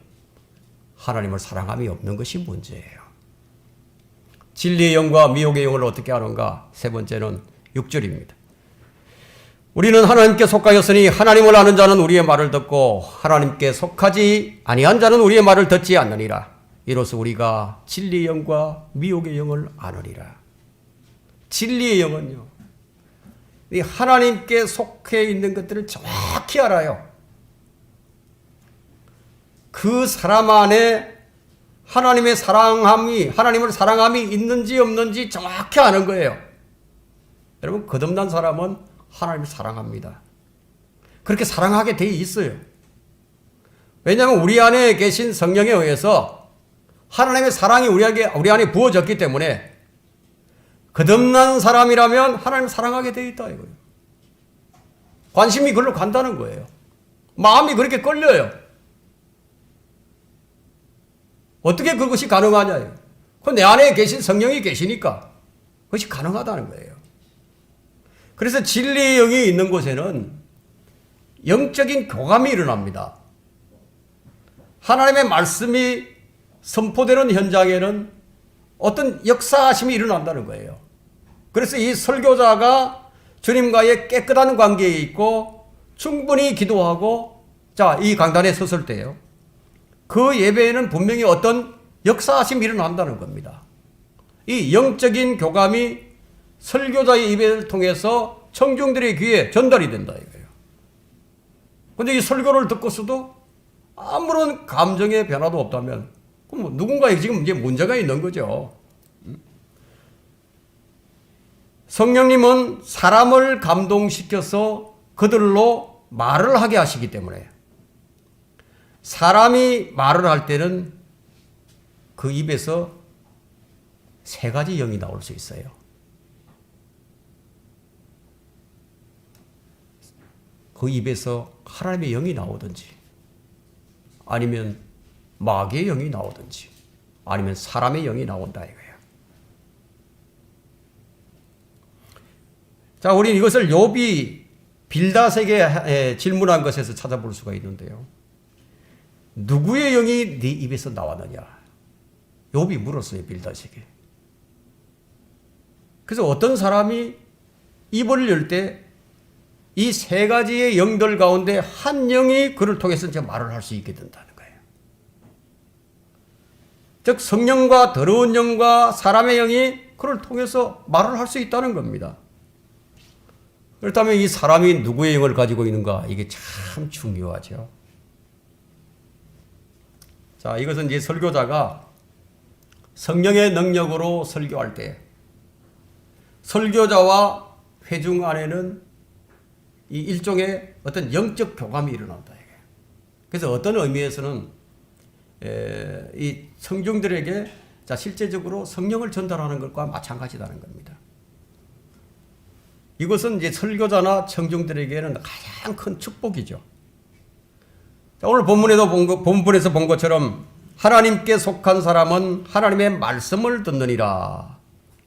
하나님을 사랑함이 없는 것이 문제예요. 진리의 영과 미혹의 영을 어떻게 아는가? 세 번째는 6절입니다. 우리는 하나님께 속하였으니 하나님을 아는 자는 우리의 말을 듣고 하나님께 속하지 아니한 자는 우리의 말을 듣지 않느니라. 이로써 우리가 진리의 영과 미혹의 영을 아느니라. 진리의 영은요, 이 하나님께 속해 있는 것들을 정확히 알아요. 그 사람 안에 하나님의 하나님을 사랑함이 있는지 없는지 정확히 아는 거예요. 여러분, 거듭난 사람은 하나님을 사랑합니다. 그렇게 사랑하게 돼 있어요. 왜냐하면 우리 안에 계신 성령에 의해서 하나님의 사랑이 우리 안에 부어졌기 때문에 거듭난 사람이라면 하나님 사랑하게 되어 있다 이거예요. 관심이 그걸로 간다는 거예요. 마음이 그렇게 끌려요. 어떻게 그것이 가능하냐? 그 내 안에 계신 성령이 계시니까 그것이 가능하다는 거예요. 그래서 진리의 영이 있는 곳에는 영적인 교감이 일어납니다. 하나님의 말씀이 선포되는 현장에는 어떤 역사하심이 일어난다는 거예요. 그래서 이 설교자가 주님과의 깨끗한 관계에 있고 충분히 기도하고 이 강단에 섰을 때요. 그 예배에는 분명히 어떤 역사하심이 일어난다는 겁니다. 이 영적인 교감이 설교자의 입을 통해서 청중들의 귀에 전달이 된다 이거예요. 그런데 이 설교를 듣고서도 아무런 감정의 변화도 없다면 그럼 누군가에 지금 이제 문제가 있는 거죠. 성령님은 사람을 감동시켜서 그들로 말을 하게 하시기 때문에 사람이 말을 할 때는 그 입에서 세 가지 영이 나올 수 있어요. 그 입에서 하나님의 영이 나오든지 아니면 마귀의 영이 나오든지 아니면 사람의 영이 나온다 이거예요. 자, 우리는 이것을 욥이 빌닷에게 질문한 것에서 찾아볼 수가 있는데요. 누구의 영이 네 입에서 나왔느냐? 욥이 물었어요, 빌닷에게. 그래서 어떤 사람이 입을 열 때 이 세 가지의 영들 가운데 한 영이 그를 통해서 이제 말을 할 수 있게 된다는 거예요. 즉 성령과 더러운 영과 사람의 영이 그를 통해서 말을 할 수 있다는 겁니다. 그렇다면 이 사람이 누구의 영을 가지고 있는가? 이게 참 중요하죠. 자, 이것은 이제 설교자가 성령의 능력으로 설교할 때 설교자와 회중 안에는 이 일종의 어떤 영적 교감이 일어난다. 그래서 어떤 의미에서는 이 청중들에게 실제적으로 성령을 전달하는 것과 마찬가지라는 겁니다. 이것은 이제 설교자나 청중들에게는 가장 큰 축복이죠. 자, 오늘 본문에서 본 것처럼 하나님께 속한 사람은 하나님의 말씀을 듣느니라.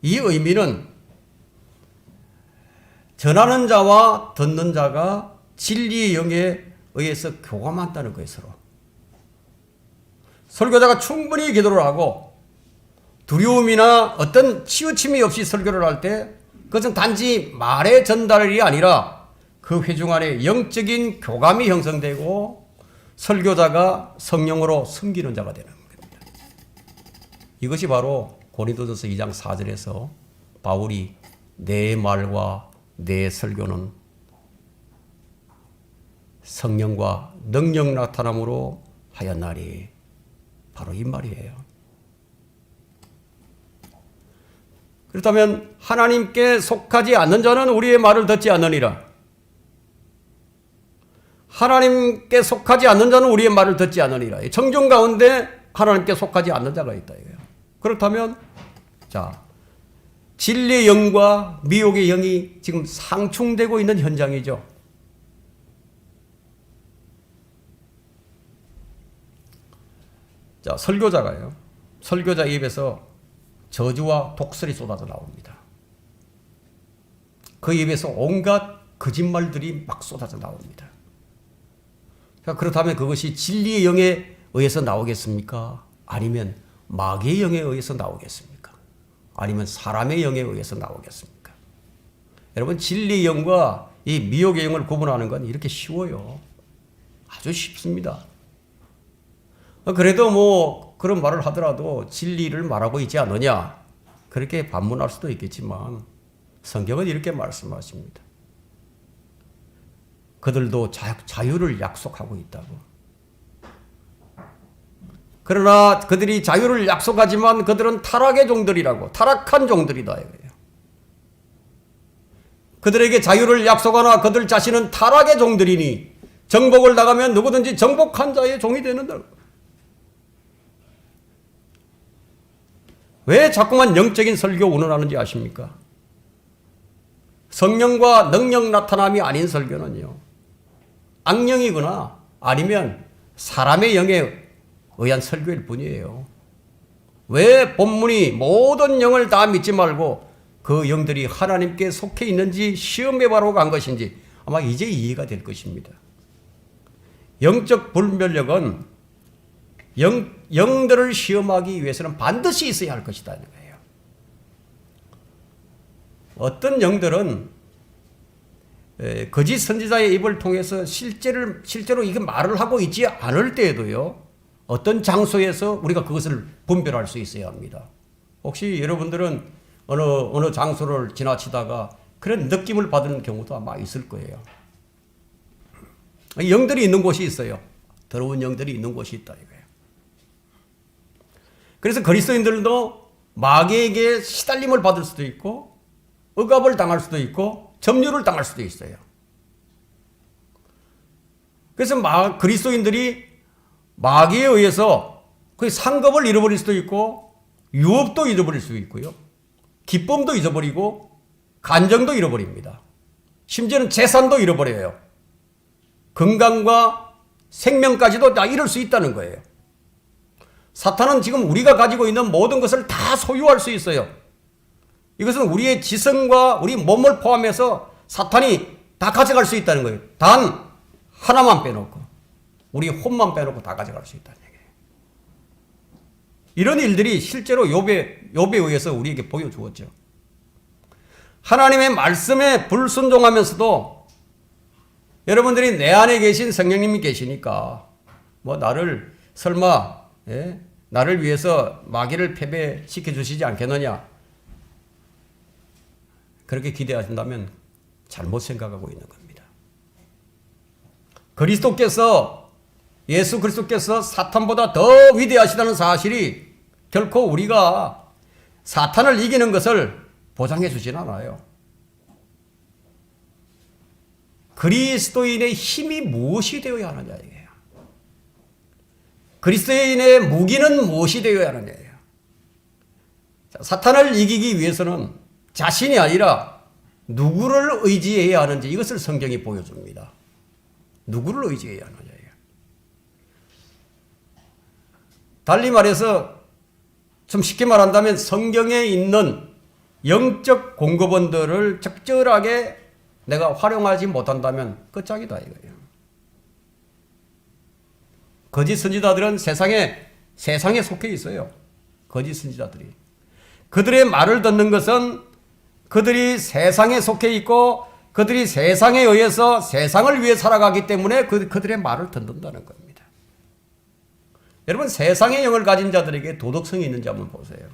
이 의미는 전하는 자와 듣는 자가 진리의 영에 의해서 교감한다는 거예요, 서로. 설교자가 충분히 기도를 하고 두려움이나 어떤 치우침이 없이 설교를 할 때 그것은 단지 말의 전달이 아니라 그 회중 안에 영적인 교감이 형성되고 설교자가 성령으로 섬기는 자가 되는 겁니다. 이것이 바로 고린도전서 2장 4절에서 바울이 내 말과 내 설교는 성령과 능력 나타남으로 하였나니 바로 이 말이에요. 그렇다면 하나님께 속하지 않는 자는 우리의 말을 듣지 않느니라. 하나님께 속하지 않는 자는 우리의 말을 듣지 않으리라. 청중 가운데 하나님께 속하지 않는 자가 있다 이거예요. 그렇다면 진리의 영과 미혹의 영이 지금 상충되고 있는 현장이죠. 설교자가요. 설교자 입에서 저주와 독설이 쏟아져 나옵니다. 그 입에서 온갖 거짓말들이 막 쏟아져 나옵니다. 그렇다면 그것이 진리의 영에 의해서 나오겠습니까? 아니면 마귀의 영에 의해서 나오겠습니까? 아니면 사람의 영에 의해서 나오겠습니까? 여러분, 진리의 영과 이 미혹의 영을 구분하는 건 이렇게 쉬워요. 아주 쉽습니다. 그래도 그런 말을 하더라도 진리를 말하고 있지 않느냐? 그렇게 반문할 수도 있겠지만 성경은 이렇게 말씀하십니다. 그들도 자유를 약속하고 있다고. 그러나 그들이 자유를 약속하지만 그들은 타락의 종들이라고. 타락한 종들이다 이거예요. 그들에게 자유를 약속하나 그들 자신은 타락의 종들이니 정복을 나가면 누구든지 정복한 자의 종이 되는다. 왜 자꾸만 영적인 설교 운운하는지 아십니까? 성령과 능력 나타남이 아닌 설교는요, 악령이거나 아니면 사람의 영에 의한 설교일 뿐이에요. 왜 본문이 모든 영을 다 믿지 말고 그 영들이 하나님께 속해 있는지 시험해보라고 간 것인지 아마 이제 이해가 될 것입니다. 영적 분별력은 영들을 시험하기 위해서는 반드시 있어야 할 것이라는 거예요. 어떤 영들은 거짓 선지자의 입을 통해서 실제로 이게 말을 하고 있지 않을 때에도요, 어떤 장소에서 우리가 그것을 분별할 수 있어야 합니다. 혹시 여러분들은 어느 장소를 지나치다가 그런 느낌을 받은 경우도 아마 있을 거예요. 영들이 있는 곳이 있어요. 더러운 영들이 있는 곳이 있다 이거예요. 그래서 그리스도인들도 마귀에게 시달림을 받을 수도 있고 억압을 당할 수도 있고 점유를 당할 수도 있어요. 그래서 그리스도인들이 마귀에 의해서 그 상급을 잃어버릴 수도 있고 유업도 잃어버릴 수 있고요. 기쁨도 잊어버리고 간정도 잃어버립니다. 심지어는 재산도 잃어버려요. 건강과 생명까지도 다 잃을 수 있다는 거예요. 사탄은 지금 우리가 가지고 있는 모든 것을 다 소유할 수 있어요. 이것은 우리의 지성과 우리 몸을 포함해서 사탄이 다 가져갈 수 있다는 거예요. 단 하나만 빼놓고, 우리 혼만 빼놓고 다 가져갈 수 있다는 얘기예요. 이런 일들이 실제로 욥에 의해서 우리에게 보여주었죠. 하나님의 말씀에 불순종하면서도 여러분들이 내 안에 계신 성령님이 계시니까 나를 설마 나를 위해서 마귀를 패배시켜 주시지 않겠느냐, 그렇게 기대하신다면 잘못 생각하고 있는 겁니다. 예수 그리스도께서 사탄보다 더 위대하시다는 사실이 결코 우리가 사탄을 이기는 것을 보장해 주진 않아요. 그리스도인의 힘이 무엇이 되어야 하느냐 이게요. 그리스도인의 무기는 무엇이 되어야 하느냐예요. 사탄을 이기기 위해서는 자신이 아니라 누구를 의지해야 하는지 이것을 성경이 보여줍니다. 누구를 의지해야 하느냐예요. 달리 말해서 좀 쉽게 말한다면 성경에 있는 영적 공급원들을 적절하게 내가 활용하지 못한다면 끝장이다 이거예요. 거짓 선지자들은 세상에 속해 있어요. 거짓 선지자들이. 그들의 말을 듣는 것은 그들이 세상에 속해 있고 그들이 세상에 의해서 세상을 위해 살아가기 때문에 그들의 말을 듣는다는 겁니다. 여러분, 세상의 영을 가진 자들에게 도덕성이 있는지 한번 보세요.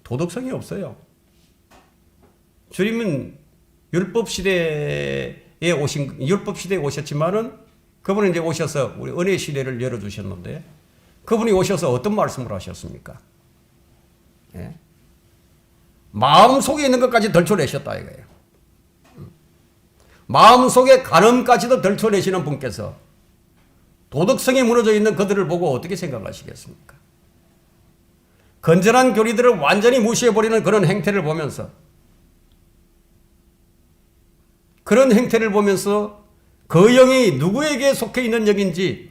도덕성이 없어요. 주님은 율법 시대에 오셨지만은 그분은 이제 오셔서 우리 은혜 시대를 열어주셨는데 그분이 오셔서 어떤 말씀을 하셨습니까? 예? 마음속에 있는 것까지 덜쳐내셨다 이거예요. 마음속에 간음까지도 덜쳐내시는 분께서 도덕성이 무너져 있는 그들을 보고 어떻게 생각하시겠습니까? 건전한 교리들을 완전히 무시해버리는 그런 행태를 보면서 그 영이 누구에게 속해 있는 영인지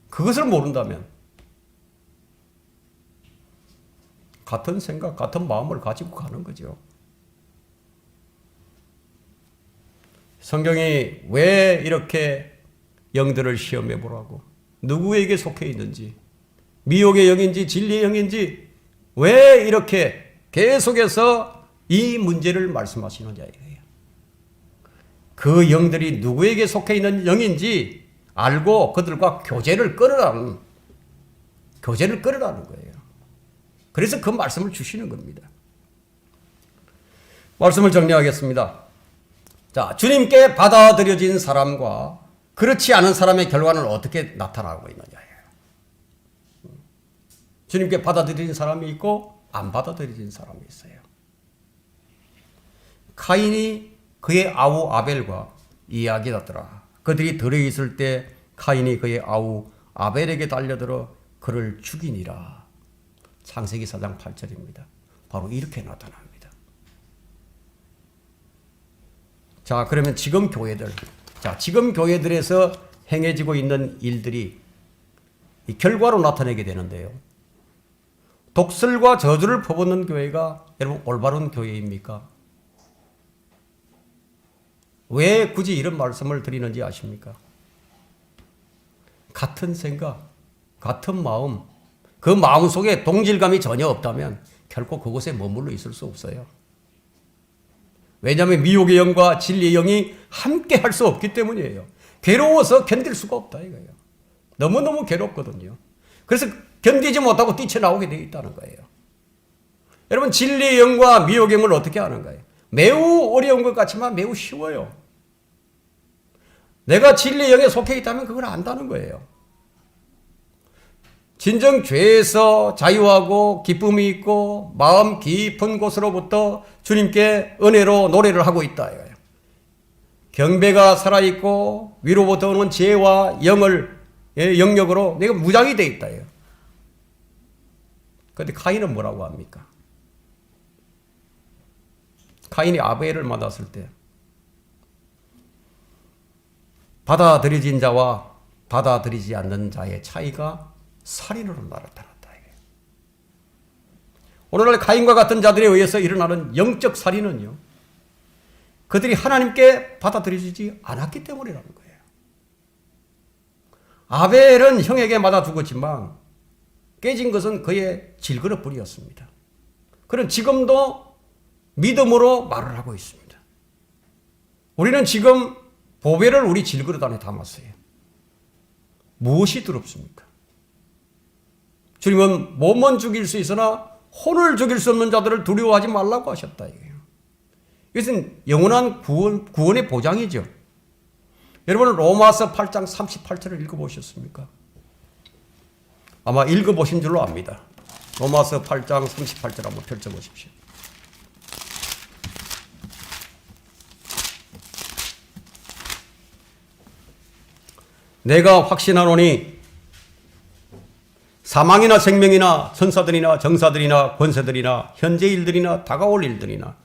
그것을 모른다면 같은 생각, 같은 마음을 가지고 가는 거죠. 성경이 왜 이렇게 영들을 시험해 보라고, 누구에게 속해 있는지, 미혹의 영인지 진리의 영인지 왜 이렇게 계속해서 이 문제를 말씀하시느냐 이거예요. 그 영들이 누구에게 속해 있는 영인지 알고 그들과 교제를 끌으라는 거예요. 그래서 그 말씀을 주시는 겁니다. 말씀을 정리하겠습니다. 자, 주님께 받아들여진 사람과 그렇지 않은 사람의 결과는 어떻게 나타나고 있느냐예요. 주님께 받아들여진 사람이 있고 안 받아들여진 사람이 있어요. 카인이 그의 아우 아벨과 이야기하더라. 그들이 들어있을 때 카인이 그의 아우 아벨에게 달려들어 그를 죽이니라. 창세기 4장 8절입니다. 바로 이렇게 나타납니다. 자, 그러면 지금 교회들에서 행해지고 있는 일들이 이 결과로 나타내게 되는데요. 독설과 저주를 퍼붓는 교회가 여러분 올바른 교회입니까? 왜 굳이 이런 말씀을 드리는지 아십니까? 같은 생각, 같은 마음, 그 마음 속에 동질감이 전혀 없다면 결코 그곳에 머물러 있을 수 없어요. 왜냐하면 미혹의 영과 진리의 영이 함께 할 수 없기 때문이에요. 괴로워서 견딜 수가 없다 이거예요. 너무너무 괴롭거든요. 그래서 견디지 못하고 뛰쳐나오게 되어 있다는 거예요. 여러분, 진리의 영과 미혹의 영을 어떻게 하는가요? 매우 어려운 것 같지만 매우 쉬워요. 내가 진리의 영에 속해 있다면 그걸 안다는 거예요. 진정 죄에서 자유하고 기쁨이 있고 마음 깊은 곳으로부터 주님께 은혜로 노래를 하고 있다 이거예요. 경배가 살아있고 위로부터 오는 지혜와 영력으로 내가 무장이 되어 있다 이거예요. 그런데 카인은 뭐라고 합니까? 카인이 아벨을 만났을 때 받아들여진 자와 받아들이지 않는 자의 차이가 살인으로 나타났다. 오늘날 카인과 같은 자들에 의해서 일어나는 영적 살인은요, 그들이 하나님께 받아들여지지 않았기 때문이라는 거예요. 아벨은 형에게 맞아 죽었지만 깨진 것은 그의 질그릇뿐이었습니다. 그는 지금도 믿음으로 말을 하고 있습니다. 우리는 지금 보배를 우리 질그릇 안에 담았어요. 무엇이 두렵습니까? 주님은 몸은 죽일 수 있으나 혼을 죽일 수 없는 자들을 두려워하지 말라고 하셨다. 이것은 영원한 구원의 보장이죠. 여러분, 로마서 8장 38절을 읽어보셨습니까? 아마 읽어보신 줄로 압니다. 로마서 8장 38절 한번 펼쳐보십시오. 내가 확신하노니 사망이나 생명이나 천사들이나 정사들이나 권세들이나 현재 일들이나 다가올 일들이나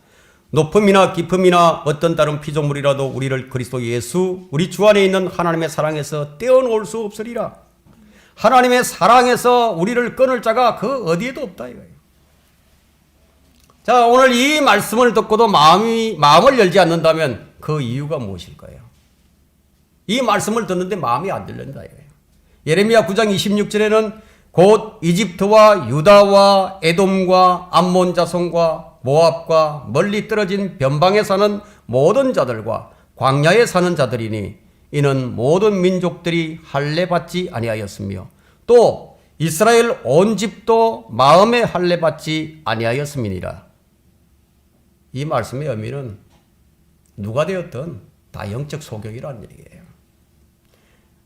높음이나 깊음이나 어떤 다른 피조물이라도 우리를 그리스도 예수 우리 주 안에 있는 하나님의 사랑에서 떼어놓을 수 없으리라. 하나님의 사랑에서 우리를 끊을 자가 그 어디에도 없다 이거예요. 자, 오늘 이 말씀을 듣고도 마음을 열지 않는다면 그 이유가 무엇일까요? 이 말씀을 듣는데 마음이 안 들린다 이거예요. 예레미야 9장 26절에는 곧 이집트와 유다와 에돔과 암몬 자손과 모압과 멀리 떨어진 변방에 사는 모든 자들과 광야에 사는 자들이니 이는 모든 민족들이 할례 받지 아니하였으며 또 이스라엘 온 집도 마음에 할례 받지 아니하였음이니라. 이 말씀의 의미는 누가 되었든 다 영적 소경이라는 얘기예요.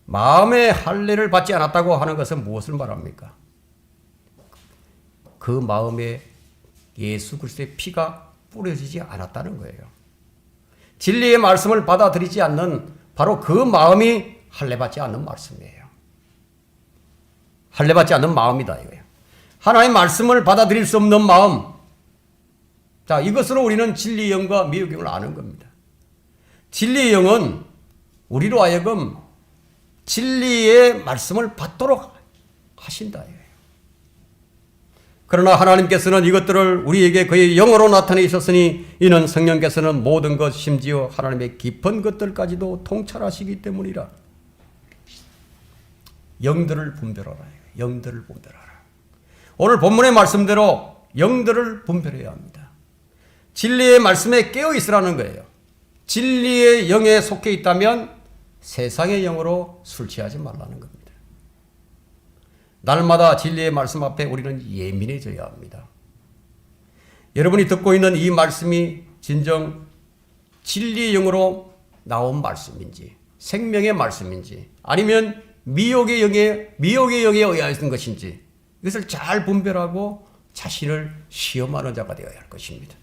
마음의 할례를 받지 않았다고 하는 것은 무엇을 말합니까? 그 마음에 예수 그리스도의 피가 뿌려지지 않았다는 거예요. 진리의 말씀을 받아들이지 않는 바로 그 마음이 할례받지 않는 말씀이에요. 할례받지 않는 마음이다 이거예요. 하나님의 말씀을 받아들일 수 없는 마음. 자, 이것으로 우리는 진리의 영과 미혹의 영을 아는 겁니다. 진리의 영은 우리로 하여금 진리의 말씀을 받도록 하신다. 그러나 하나님께서는 이것들을 우리에게 그의 영으로 나타내셨으니 이는 성령께서는 모든 것 심지어 하나님의 깊은 것들까지도 통찰하시기 때문이라. 영들을 분별하라. 영들을 분별하라. 오늘 본문의 말씀대로 영들을 분별해야 합니다. 진리의 말씀에 깨어 있으라는 거예요. 진리의 영에 속해 있다면 세상의 영으로 술 취하지 말라는 겁니다. 날마다 진리의 말씀 앞에 우리는 예민해져야 합니다. 여러분이 듣고 있는 이 말씀이 진정 진리의 영으로 나온 말씀인지 생명의 말씀인지 아니면 미혹의 영에 의하였던 것인지 이것을 잘 분별하고 자신을 시험하는 자가 되어야 할 것입니다.